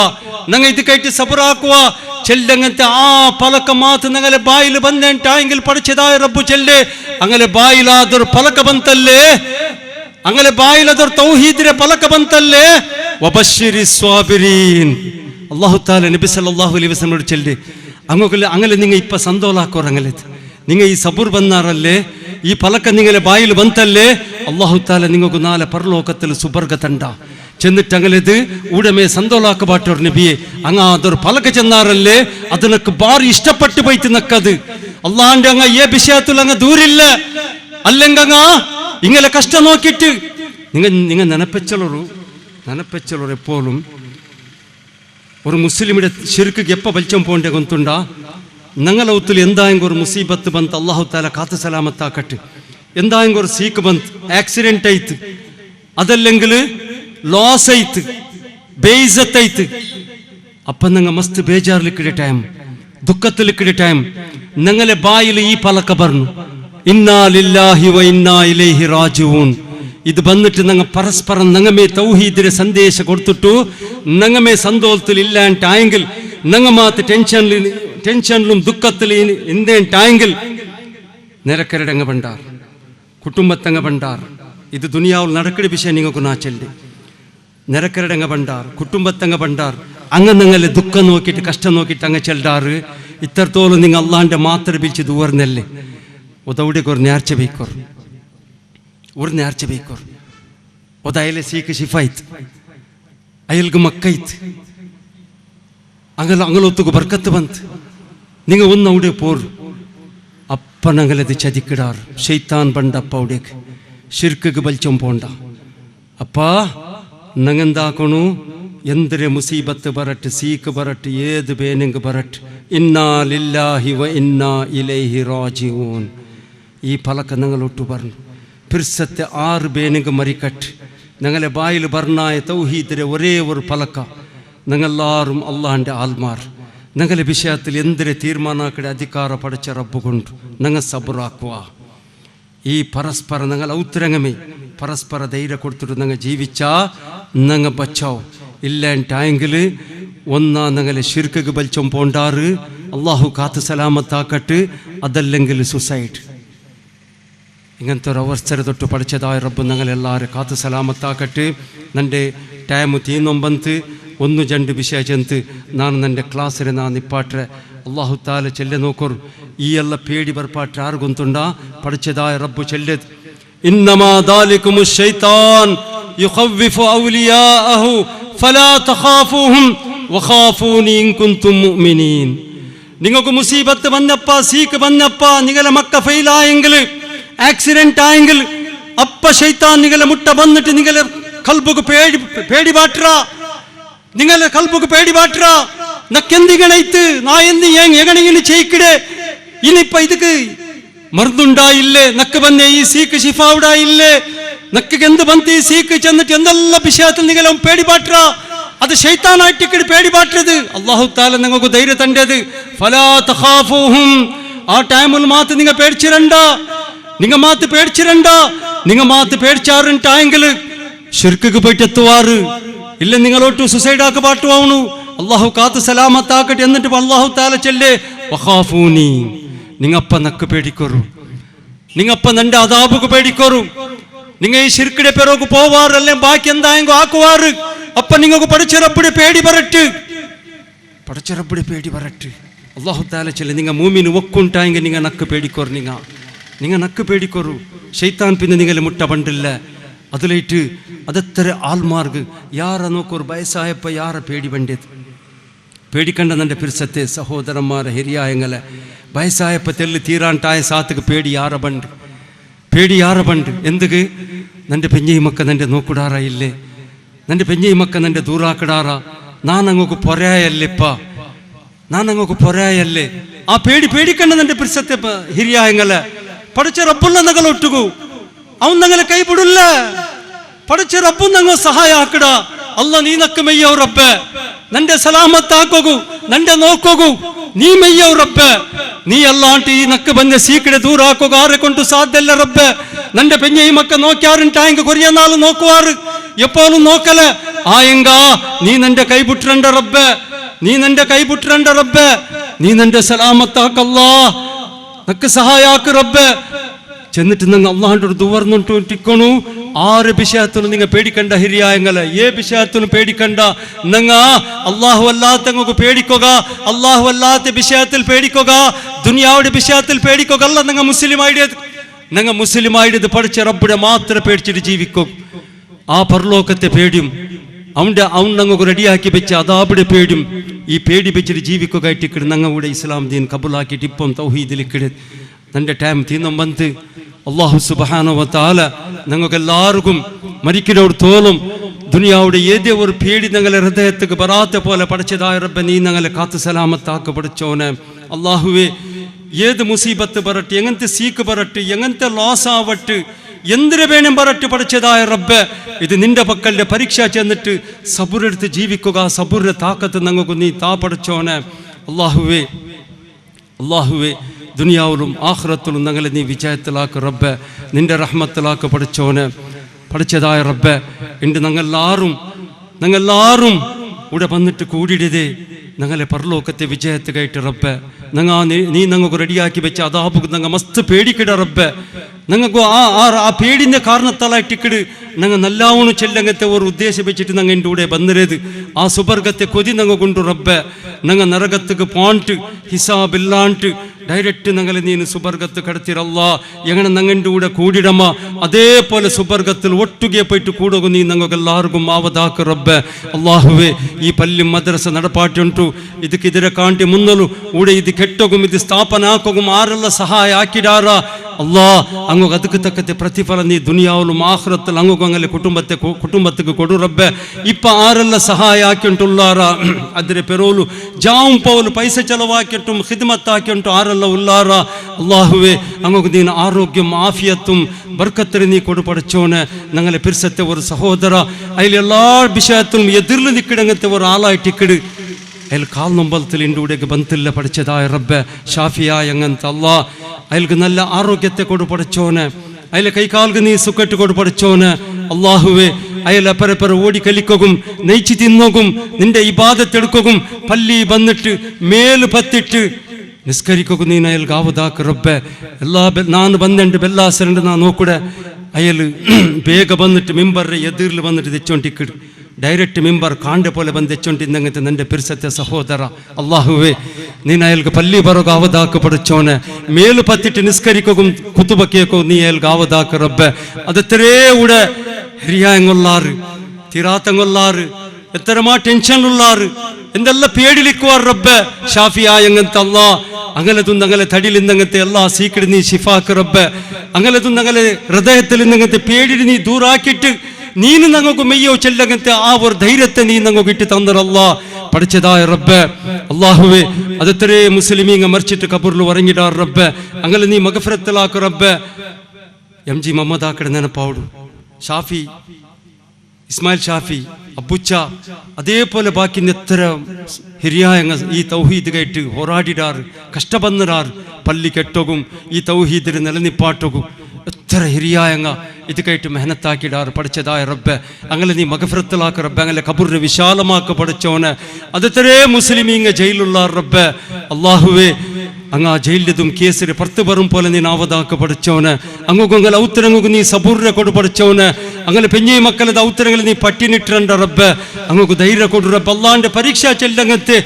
ഞങ്ങൾ ഇത് കയറ്റി സബറാക്കുക ചെല്ലങ്ങനത്തെ ആ പലക്ക മാത്ത് ഞങ്ങളെ ബായിൽ ಬಂದೆಂಟಾയെങ്കിൽ പഠിച്ചതായ റബ്ബ് ചെല്ലേ അങ്ങനെ ബായിലാതൊരു പലക്ക ಬಂತല്ലേ അങ്ങനെ ബായിലതൊരു തൗഹീദിന്റെ പലക്ക ಬಂತല്ലേ വബശ്ശിരി സ്വാബിരീൻ. അല്ലാഹു തആല നബി സല്ലല്ലാഹു അലൈഹി വസല്ലമയോട് ചൊല്ലി അങ്ങനെ നിങ്ങൾ ഇപ്പം സന്തോഷാക്കോറങ്ങലെ നിങ്ങൾ ഈ സബൂർ ബന്നാറല്ലേ ഈ പലക്ക നിങ്ങളെ ബായിൽ ബന്തല്ലേ അല്ലാഹു തആല നിങ്ങൾക്ക് നാളെ പരലോകത്തിൽ സുബർഗ തണ്ട ചെന്നിട്ട് അങ്ങനെത് ഉടമേ സന്തോഷാക്ക പാട്ടോർ നബിയെ അതൊരു പലക്ക ചെന്നാറല്ലേ അതിനൊക്കെ ബാറി ഇഷ്ടപ്പെട്ടു പോയിട്ട് നക്കത് അള്ളാന്റെ അങ്ങ ഏ വിഷയത്തിൽ അങ്ങ് ദൂരില്ല അല്ലെങ്കിൽ ഇങ്ങനെ കഷ്ടം നോക്കിയിട്ട് നിങ്ങൾ നനപ്പെച്ചലോർ എപ്പോഴും ഒരു മുസ്ലിമിന്റെ ശിർക്ക് എപ്പ വലിച്ചം പോണ്ടേ ഗൊന്തുണ്ടാ ഞങ്ങളെ ഒത്തിൽ എന്തായെങ്കിൽ ഒരു മുസീബത്ത് ബന്ത് അല്ലാഹു തആല കാത്തു സലാമത്താക്കട്ടെ എന്തായെങ്കിൽ ഒരു സീക്ക് ബന്ത് ആക്സിഡന്റ് ആയിത്ത് അതല്ലെങ്കിൽ ലോസ് ആയിത്ത് ബേഇസ്സത്ത് ആയിത്ത് അപ്പം ഞങ്ങൾ മസ്ത് ബേജാറിലിക്കിടെ ടൈം ദുഃഖത്തിലിക്കിടെ ടൈം ഞങ്ങളെ ബായിൽ ഈ പലക്ക പറഞ്ഞു ഇന്നാ ലില്ലാഹി വ ഇന്നാ ഇലൈഹി റാജിഊൻ ഇത് വന്നിട്ട് ഞങ്ങൾ പരസ്പരം ഞങ്ങമേ തൗഹീദിന്റെ സന്ദേശം കൊടുത്തിട്ടു ഞങ്ങമേ സന്തോഷത്തിൽ ഇല്ലാണ്ടായെങ്കിൽ ഞങ്ങ മാത്ത് ടെൻഷനിലും ദുഃഖത്തിൽ എന്തേണ്ടായെങ്കിൽ നിരക്കരടങ്ങ പണ്ടാർ കുടുംബത്തങ്ങ പണ്ടാർ ഇത് ദുനിയാവിൽ നടക്കുന്ന വിഷയം നിങ്ങൾക്ക് നാച്ചല്ലേ നിരക്കരടങ്ങ പണ്ടാർ കുടുംബത്തങ്ങ പണ്ടാർ അങ്ങ് നിങ്ങളെ ദുഃഖം നോക്കിയിട്ട് കഷ്ടം നോക്കിയിട്ട് അങ്ങ് ചെല്ലാറ് ഇത്രത്തോളം നിങ്ങൾ അള്ളാന്റെ മാത്രം പിരിച്ച് ദൂർന്നല്ലേ ഒതവിടെ ഒരു നേർച്ച വയ്ക്കോർ ഒരു നേർച്ച വയ്ക്കോർ ഒതയലെ സീക്ക് ഷിഫായിത്ത് അയൽക്ക് മക്കൈത്ത് അങ്ങനൊത്തുക്ക് ബർക്കത്ത് ബന്ത് നിങ്ങൾ ഒന്ന് അവിടെ പോർ അപ്പ ഞങ്ങളത് ചതിക്കിടാറ് ഷെയ്ത്താൻ പണ്ട് അപ്പ അവിടേക്ക് ഷിർക്കക്ക് ബലിച്ചം പോണ്ട അപ്പാ ഞങ്ങെന്താക്കണു എന്തൊരു മുസീബത്ത് പറട്ട് സീക്ക് പറട്ട് ഏത് പേനെങ്ക് പറട്ട് ഇന്നാ ലില്ലാഹി വ ഇന്നാ ഇലൈഹി റാജിഊൻ ഈ പലക്ക ഞങ്ങളൊട്ടു പറഞ്ഞു പിർസത്തെ 6 പേനെങ്ക് മരിക്കട്ട് ഞങ്ങളെ ബായിൽ പറഞ്ഞായ തൗഹീദിലെ ഒരേ ഒരു പലക്ക ഞങ്ങളെല്ലാവരും അള്ളാഹിൻ്റെ ആൽമാർ ഞങ്ങളെ വിഷയത്തിൽ എന്തൊരു തീരുമാനാക്കടെ അധികാര പഠിച്ച റബ്ബ് കൊണ്ട് ഞങ്ങൾ സബറാക്കുക ഈ പരസ്പരം ഞങ്ങൾ ഔത്തരങ്ങമേ പരസ്പര ധൈര്യം കൊടുത്തിട്ട് ഞങ്ങൾ ജീവിച്ചാ ഞങ്ങൾ ബച്ചാവും ഇല്ലാണ്ടായെങ്കിൽ ഒന്നാ ഞങ്ങളെ ഷിർക്കക്ക് ബലിച്ചം പോണ്ടാറ് അള്ളാഹു കാത്ത് സലാമത്താക്കട്ട് അതല്ലെങ്കിൽ സുസൈഡ് ഇങ്ങനത്തെ ഒരു അവസര തൊട്ട് പഠിച്ചതായ റബ്ബ് ഞങ്ങളെല്ലാവരും കാത്ത് സലാമത്താക്കട്ട് നൻ്റെ ടൈം തീന്നൊമ്പന്ത് 1-2 വിഷയ ചെന്ത് ನಾನು ನನ್ನ ಕ್ಲಾಸರೆ ನಾನು ನಿಪ್ಪಾಟ್ರೆ ಅಲ್ಲಾಹು ತಾಲ ಚೆಲ್ಲೆ ನೋಕೋರು ಈ ಎಲ್ಲ ಪೇಡಿ ಬರ್ಪಾಟ್ರೆ ಯಾರು ಗೊತ್ತುಂಡ ಪಡಿಚದಾಯ ರಬ್ಬು ಚೆಲ್ಲೆದು ಇನ್ನಮಾ ದಾಲಿಕುಮು ಶೈತಾನ್ ಯುಖವ್ವಿಫು ಔಲಿಯಾಅಹು ಫಲಾ ತಖಾಫೂಹುಂ ವಖಾಫೂನಿ ಇನ್ ಕುಂತುಂ ಮುಅ್ಮಿನೀನ್ നിങ്ങൾക്ക് മുസീബത്ത് വന്നപ്പ സീക്ക് വന്നപ്പ നിങ്ങളെ മക്ക ഫെയിലായെങ്കിൽ ആക്സിഡന്റ് ആയെങ്കിൽ അപ്പ ശൈത്താൻ നിങ്ങളെ മുട്ട വന്നിട്ട് നിങ്ങളെ കൽബുക്ക് പേടി പാട്ര നിങ്ങളെ കൽബുക്ക് പേടി പാട്ര നക്കെന്തിങ്ങണൈത്ത് നാ എന്ത് എങ്ങനെയെങ്കിലും ചെയ്യിക്കടെ ഇനിയിപ്പ ഇതൊക്കെ മരുന്നുണ്ടായില്ലേ നക്ക് വന്നേ ഈ സീക്ക് ഷിഫാവുടായില്ലേ നക്ക് എന്ത് ബന്ത് ഈ സീക്ക് ചെന്നിട്ട് എന്തെല്ലാം വിഷയത്തിൽ നിങ്ങളെ പേടി പാട്ര അത് ശൈത്താനായിട്ടിക്കടി പേടി പാട്ടത് അല്ലാഹു തആല നിങ്ങൾക്ക് ധൈര്യം തണ്ടത് ഫലാ തഖാഫൂഹും ആ ടൈമിൽ മാത്ത് നിങ്ങൾ പേടിച്ചിരണ്ട നിങ്ങൾ മാത്ത് പേടിച്ചിരണ്ട നിങ്ങൾ മാത്ത് പേടിച്ചാറുണ്ടായെങ്കിൽ ഷിർക്കക്ക് പോയിട്ട് എത്തുവാറ് ഇല്ല നിങ്ങളോട്ട് സുസൈഡ് ആക്കി പാട്ടുവാണു അല്ലാഹു കാത്ത് സലാമത്താക്കട്ടെ എന്നിട്ട് അല്ലാഹു തആല ചൊല്ലേ വഖാഫൂനി നിങ്ങപ്പ നക്ക് പേടിക്കോറു നിങ്ങപ്പ നന്റെ അദാബുക്ക് പേടിക്കോറു നിങ്ങൾ ഈ ഷിർക്കിടെ പേരോക്ക് പോവാറല്ലേ ബാക്കി എന്തായെങ്കിലും ആക്കുവാറ് അപ്പൊ നിങ്ങൾക്ക് പഠിച്ചറപ്പിടെ പേടി പറട്ട് അല്ലാഹു തആല ചൊല്ലേ നിങ്ങൾ മൂമിന് ഒക്കുണ്ടായെങ്കിൽ നിങ്ങൾ നക്ക് പേടിക്കോറ് നിങ്ങൾ നക്ക് പേടിക്കോറു ശൈത്താൻ പിന്നെ നിങ്ങളെ മുട്ട പണ്ടില്ല അതിലേറ്റ് അതെത്ര ആൽമാർക്ക് യാറ നോക്കൊരു വയസ്സായപ്പോൾ യാറ പേടി പണ്ടത് പേടിക്കണ്ട നൻ്റെ പിർസത്തെ സഹോദരന്മാരെ ഹിരിയായങ്ങളെ വയസ്സായപ്പോൾ തെല്ല് തീരാണ്ടായ സാത്തുക്ക് പേടി യാറ പണ്ട് എന്തുക്ക് നൻ്റെ പെഞ്ഞി മക്ക നൻ്റെ നോക്കുടാറ ഇല്ലേ നൻ്റെ പെഞ്ഞി മക്ക നൻ്റെ ദൂറാക്കിടാറ നാനങ്ങക്ക് പൊരായല്ലേ ആ പേടിക്കണ്ട നൻ്റെ പിർസത്തെ ഹിരിയായങ്ങളെ പഠിച്ച റബ്ബുള്ള നകളൊട്ടുകു അവൻ ഞങ്ങളെ കൈപിടില്ല പഠിച്ച റബ്ബു ഞങ്ങൾ സഹായ ആക്കട അല്ല നീ നക്ക് മെയ്യവ് റബ്ബ് നന്റെ സലാമത്താക്കോകു നന്റെ നോക്കോകു നീ മെയ്യവ് റബ്ബ് നീ അല്ലാണ്ട് ഈ നക്ക് ಬಂದ സീക്കಡೆ ದೂರ ಹಾಕೋಗ ಆರೆ ಕೊಂಡು ಸಾಧ್ಯ ಇಲ್ಲ ರಬ್ಬೆ നന്റെ പെഞ്ഞ ഈ മക്ക നോക്കിയാറുണ്ടായെങ്കിൽ കൊറിയ നാൾ നോക്കുവാറ് എപ്പോഴും നോക്കല ആയെങ്ക നീ നന്റെ കൈബുಟ್രണ്ട റബ്ബെ നീ നന്റെ സലാമത്താക്കല്ലാ നക്ക് സഹായ ആക്ക് റബ്ബെ ചെന്നിട്ട് നിങ്ങൾ അള്ളാഹുടെ ഒരു ദുവർന്നിട്ടിക്കണു ആറ് വിഷയത്തിലും നിങ്ങൾ പേടിക്കണ്ട ഹിരിയായങ്ങളെ, വിഷയത്തിലും പേടിക്കണ്ട. നിങ്ങ അള്ളാഹു അല്ലാത്ത പേടിക്കുക, അള്ളാഹു അല്ലാത്ത വിഷയത്തിൽ പേടിക്കുക, ദുനിയാവുടെ വിഷയത്തിൽ പേടിക്കുക. അല്ല, നിങ്ങൾ മുസ്ലിമായിട്ട് പഠിച്ച റബ്ബിനെ മാത്രം പേടിച്ചിട്ട് ജീവിക്കും. ആ പരലോകത്തെ പേടിയും അവൻ ഞങ്ങൾക്ക് റെഡിയാക്കി വെച്ച അതാബിടെ പേടിയും ഈ പേടി വെച്ചിട്ട് ജീവിക്കുകയായിട്ട് ഞങ്ങളുടെ ഇസ്ലാം ദീൻ കബൂലാക്കിയിട്ട് ഇപ്പം തൗഹീദിലിക്കിട് എൻ്റെ ടൈം തീർന്നും വന്ന് അള്ളാഹു സുബ്ഹാനഹു വ തആല ഞങ്ങൾക്ക് എല്ലാവർക്കും മരിക്കലോട് തോലും ദുനിയാവുടെ ഏതേ ഒരു പേടി ഞങ്ങളെ ഹൃദയത്തേക്ക് വരാത്ത പോലെ പഠിച്ചതായ റബ്ബെ നീ ഞങ്ങളെ കാത്തു സലാമത്താക്ക് പഠിച്ചോനെ. അള്ളാഹുവേ, ഏത് മുസീബത്ത് പറട്ട്, എങ്ങനത്തെ സീക്ക് പറട്ട്, എങ്ങനത്തെ ലോസ് ആവട്ട്, എന്തിനു വേണം പറട്ട് പഠിച്ചതായ റബ്ബെ, ഇത് നിന്റെ പക്കലിന്റെ പരീക്ഷ ചെന്നിട്ട് സബുറെടുത്ത് ജീവിക്കുക. സബുറിന്റെ താക്കത്ത് ഞങ്ങൾക്ക് നീ താ പഠിച്ചോനെ. അള്ളാഹുവേ ദുനിയാവിലും ആഖിറത്തിലും ഞങ്ങളെ നീ വിജയത്തിലാക്ക് റബ്ബെ, നിന്റെ റഹ്മത്തിലാക്ക് പഠിച്ചോനെ. പഠിച്ചതായ റബ്ബെ, ഇണ്ട് ഞങ്ങളെല്ലാവരും ഇവിടെ വന്നിട്ട് കൂടിയിടതേ ഞങ്ങളെ പരലോകത്തെ വിജയത്തുകയായിട്ട് റബ്ബെ. നീ ഞങ്ങൾക്ക് റെഡിയാക്കി വെച്ച അതാബ് ഞങ്ങൾ മസ്ത് പേടിക്കിട റബ്ബെ. ഞങ്ങൾക്ക് ആ പേടിന്റെ കാരണത്താലായിട്ടിക്കിട് ഞങ്ങൾ നല്ലാവണം ചെല്ലങ്ങത്തെ ഒരു ഉദ്ദേശം വെച്ചിട്ട് ഞങ്ങൾ എൻ്റെ കൂടെ വന്നിരത്. ആ സുബർഗത്തെ കൊതി ഞങ്ങൾ കൊണ്ടു റബ്ബെ. ഞങ്ങൾ നരകത്തേക്ക് പോയിട്ട് ഹിസാബില്ലാണ്ട് ഡയറക്റ്റ് ഞങ്ങളെ നീ സുബർഗത്ത് കടത്തിരല്ല. എങ്ങനെ ഞങ്ങളുടെ കൂടെ കൂടിടമ അതേപോലെ സുബർഗത്തിൽ ഒട്ടുകെ പോയിട്ട് കൂടുക നീ ഞങ്ങൾക്ക് എല്ലാവർക്കും ആവതാക്ക് റബ്ബെ. അള്ളാഹുവേ, ഈ പല്ലും മദ്രസ നടപ്പാട്ടുണ്ടു ಇದಕ್ಕಿದ್ರೆ ಕಾಂಟಿ ಮುನ್ನಲು ಊಡೆ ಇದು ಕೆಟ್ಟೋಗುം ಇದು ಸ್ಥಾಪನ ಹಾಕೋಗುം ಆರೆಲ್ಲ ಸಹಾಯ ಹಾಕಿಡಾರ ಅಲ್ಲಾ ಅಂಗೋ ಅದಕ್ಕೆ ತಕ್ಕಂತೆ ಪ್ರತಿಫಲ ನೀ ದುನಿಯಾವಲು ಆಖಿರತ್ತಲ್ಲಿ ಅಂಗೋಗು ಅಂಗಲೆ ಕುಟುಂಬಕ್ಕೆ ಕೊಡು ರಬ್ಬೆ. ಇಪ್ಪ ಆರೆಲ್ಲ ಸಹಾಯ ಹಾಕಿಂಟುಲ್ಲಾರ ಅದ್ರೆ ಪೆರೋಲು ಜಾവും ಪೌಲು ಪೈಸೆ ചെലവാക്കിയിട്ടും ഖിദ്മത്ത് ആക്കിയിട്ടും ആരെല്ലാം ഉള്ളാറ. അല്ലാഹുവേ, അങ്ങോട്ട് നീ ആരോഗ്യം ആഫിയത്തും ബർക്കത്തിന് നീ കൊടു പഠിച്ചോനെ. ഞങ്ങളെ പിരിസത്തെ ഒരു സഹോദര അതിൽ എല്ലാ വിഷയത്തിലും എതിർന്ന് നിൽക്കിടങ്ങത്തെ ഒരു ആളായിട്ടിക്കിട് അതിൽ കാൽ നൊമ്പലത്തിൽ എൻ്റെ കൂടെയൊക്കെ ബന്ധില്ല പഠിച്ചതായ റബ്ബെ ഷാഫിയായ അങ്ങനത്തെ അല്ലാ അയാൾക്ക് നല്ല ആരോഗ്യത്തെ കൊടു പഠിച്ചോനെ. അതിലെ കൈകാൽക്ക് നീ സുഖട്ട് കൊടു പഠിച്ചോനെ. അള്ളാഹുവേ, അയാൾ അപ്പരപ്പര ഓടിക്കലിക്കും നെയ്ച്ച് തിന്നോകും നിന്റെ ഇബാദത്തെടുക്കും പല്ലി വന്നിട്ട് മേല് പത്തിട്ട് നിസ്കരിക്കും നീ അയാൾക്ക് ആവതാക്ക് റബ്ബെ. എല്ലാ ನಾನು ಬಂದೆಂಡು ಬೆಲ್ಲಾಸರಂಡು ನಾನು ನೋಕೂಡೆ ಅಯ್ಯಲು ಬೇಗ ಬಂದಿಟ್ಟು ಮಿಂಬರ್ರೆ ಎದುರ್ಲು ಬಂದಿಟ್ಟು ತೆಚ್ಚೊಂಟಿಕ್ಕಿಡು ಡೈರೆಕ್ಟ್ ಮಿಂಬರ್ ಕಾಂಡೆ ಪೋಲೆ ಬಂದು ತೆಚ್ಚೊಂಟಿದ್ದಂಗಂತೆ ನಂಡೆ ಪಿರ್ಸತ್ತೆ ಸಹೋದರ. ಅಲ್ಲಾಹುವೇ, ನೀನು ಅಯಲ್ಗೆ ಪಲ್ಲಿ ಬರೋಗ ಆವದಾಕ ಪಡಚೋನೆ ಮೇಲು ಪತ್ತಿಟ್ಟು ನಿಸ್ಕರಿಕೋಗುം ಕುತುಬ ಕೇಕೋ ನೀ ಅಯಲ್ಗೆ ಆವದಾಕ ರಬ್ಬೆ. ಅದತ್ತರೇ ಉಡ ಹಿರಿಯಾಂಗೊಲ್ಲಾರು ತಿರಾತಂಗೊಲ್ಲಾರು എത്രമാ ടെൻഷനിലുള്ളാറ് എന്തെല്ലാം പേടിലിക്കുവാർ റബ്ബെ. ഷാഫിയായങ്ങനത്തെ അല്ലാ അങ്ങലതും ഞങ്ങളെ തടിയിലിന്നങ്ങത്തെ എല്ലാ സീക്കിട് നീ ഷിഫാക്ക് റബ്ബെ. അങ്ങലതും ഞങ്ങളെ ഹൃദയത്തിൽ ഇന്നങ്ങത്തെ പേടിന് നീ ദൂരാക്കിയിട്ട് നീನು ഞങ്ങൾക്ക് മെയ്യോ ചെല്ലങ്ങത്തെ ആ ഒരു ധൈര്യത്തെ നീ ഞങ്ങൾക്ക് ഇട്ട് തന്നറല്ല പഠിച്ചതായ റബ്ബെ. അള്ളാഹുവേ, അതത്രേ മുസ്ലിമീങ്ങ മറിച്ചിട്ട് കബറിൽ ഉറങ്ങിടാർ റബ്ബെ. അങ്ങനെ നീ മഗഫിറത്തിലാക്ക് റബ്ബെ. MG മുഹമ്മദ് ആക്കടെ നെനപ്പാവു ഷാഫി ഇസ്മായിൽ ഷാഫി അബുച്ച അതേപോലെ ബാക്കി എത്ര ಹಿರಿಯಾಯಂಗ ಈ ತೌಹೀದ್ಗೈಟ್ ಹೋರಾಡಿಡಾರು ಕಷ್ಟಬಂದರಾರು ಪಲ್ಲಿ ಕೆಟ್ಟೋಗುಂ ಈ ತೌಹೀದ್ರ ನೆಲನಿಪ್ಪಾಟೋಗುಂ എത്ര ഹിരിയായങ്ങ ഇതുകൈട്ട് മെഹനത്താക്കിടാറ് പഠിച്ചതായ റബ്ബെ. അങ്ങനെ നീ മഗഫിറത്തിലാക്ക റബ്ബെ. അങ്ങനെ കബറിനെ വിശാലമാക്ക പഠിച്ചോനെ. അതത്രേ മുസ്ലിമീങ്ങ ജയിലുള്ള റബ്ബെ. അള്ളാഹുവേ, അങ്ങ് ആ ജയിലിതും കേസിന് പുറത്ത് വരും പോലെ നീ ആവതാക്ക പഠിച്ചോനെ. അങ്ങുങ്ങൾ ഔത്തരങ്ങു നീ സബൂറിനെ കൊടു പഠിച്ചോനെ. അങ്ങനെ പെഞ്ഞി മക്കളത് ഔത്തരങ്ങൾ നീ പട്ടിനിട്ടിരണ്ട റബ്ബെ. അങ്ങക്ക് ധൈര്യം കൊടു റബ്ബെ. അള്ളാന്റെ പരീക്ഷ ചെല്ലങ്ങത്തെ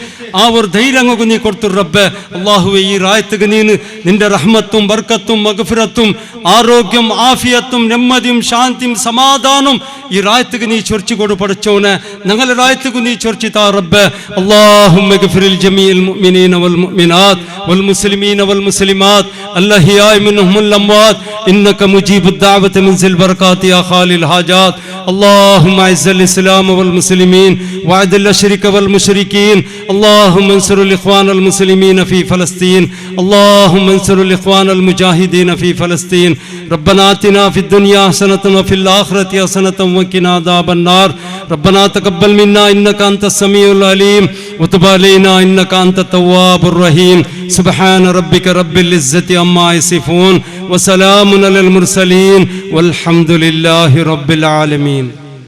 ആ ഒരു ധൈര്യം അങ്ങക്ക് നീ കൊടുത്തു റബ്ബെ. അള്ളാഹുവേ, ഈ റായത്തുക്ക് നീ നിന്റെ റഹ്മത്തും ബർക്കത്തും മഗ്ഫിറത്തും ആരോഗ്യം ആഫിയത്തും നെമ്മതിയും ശാന്തിയും സമാധാനവും ഈ റായത്തുക്ക് നീ ചൊരിച്ചു കൊടു പഠിച്ചോനെ. ഞങ്ങളുടെ റായത്തുക്ക് നീ ചൊരിച്ചിതാ റബ്ബെ. അല്ലാഹുമ്മ ഗഫിറിൽ ജമീഅൽ മുഅ്മിനീന വൽ മുഅ്മിനാത്ത് വൽ മുസ്ലിമീന വൽ മുസ്ലിമാത്ത് അൽഹയാ മിൻഹും വൽ അംവാത്ത് ഇന്നക മുജീബുദ് ദഅവതി മിൻസിൽ ബറകാതി യാ ഖാലിൽ ഹാജാത്ത്. اللهم اعز الاسلام والمسلمين واذل الشرك والمشركين. اللهم انصر الاخوان المسلمين في فلسطين. اللهم انصر الاخوان المجاهدين في فلسطين. ربنا آتنا في الدنيا حسنة وفي الآخرة حسنة وقنا عذاب النار. ربنا تقبل منا إنك أنت السميع العليم وتب علينا إنك أنت التواب الرحيم. سبحان ربك رب العزة عما يصفون وسلام على المرسلين والحمد لله رب العالمين.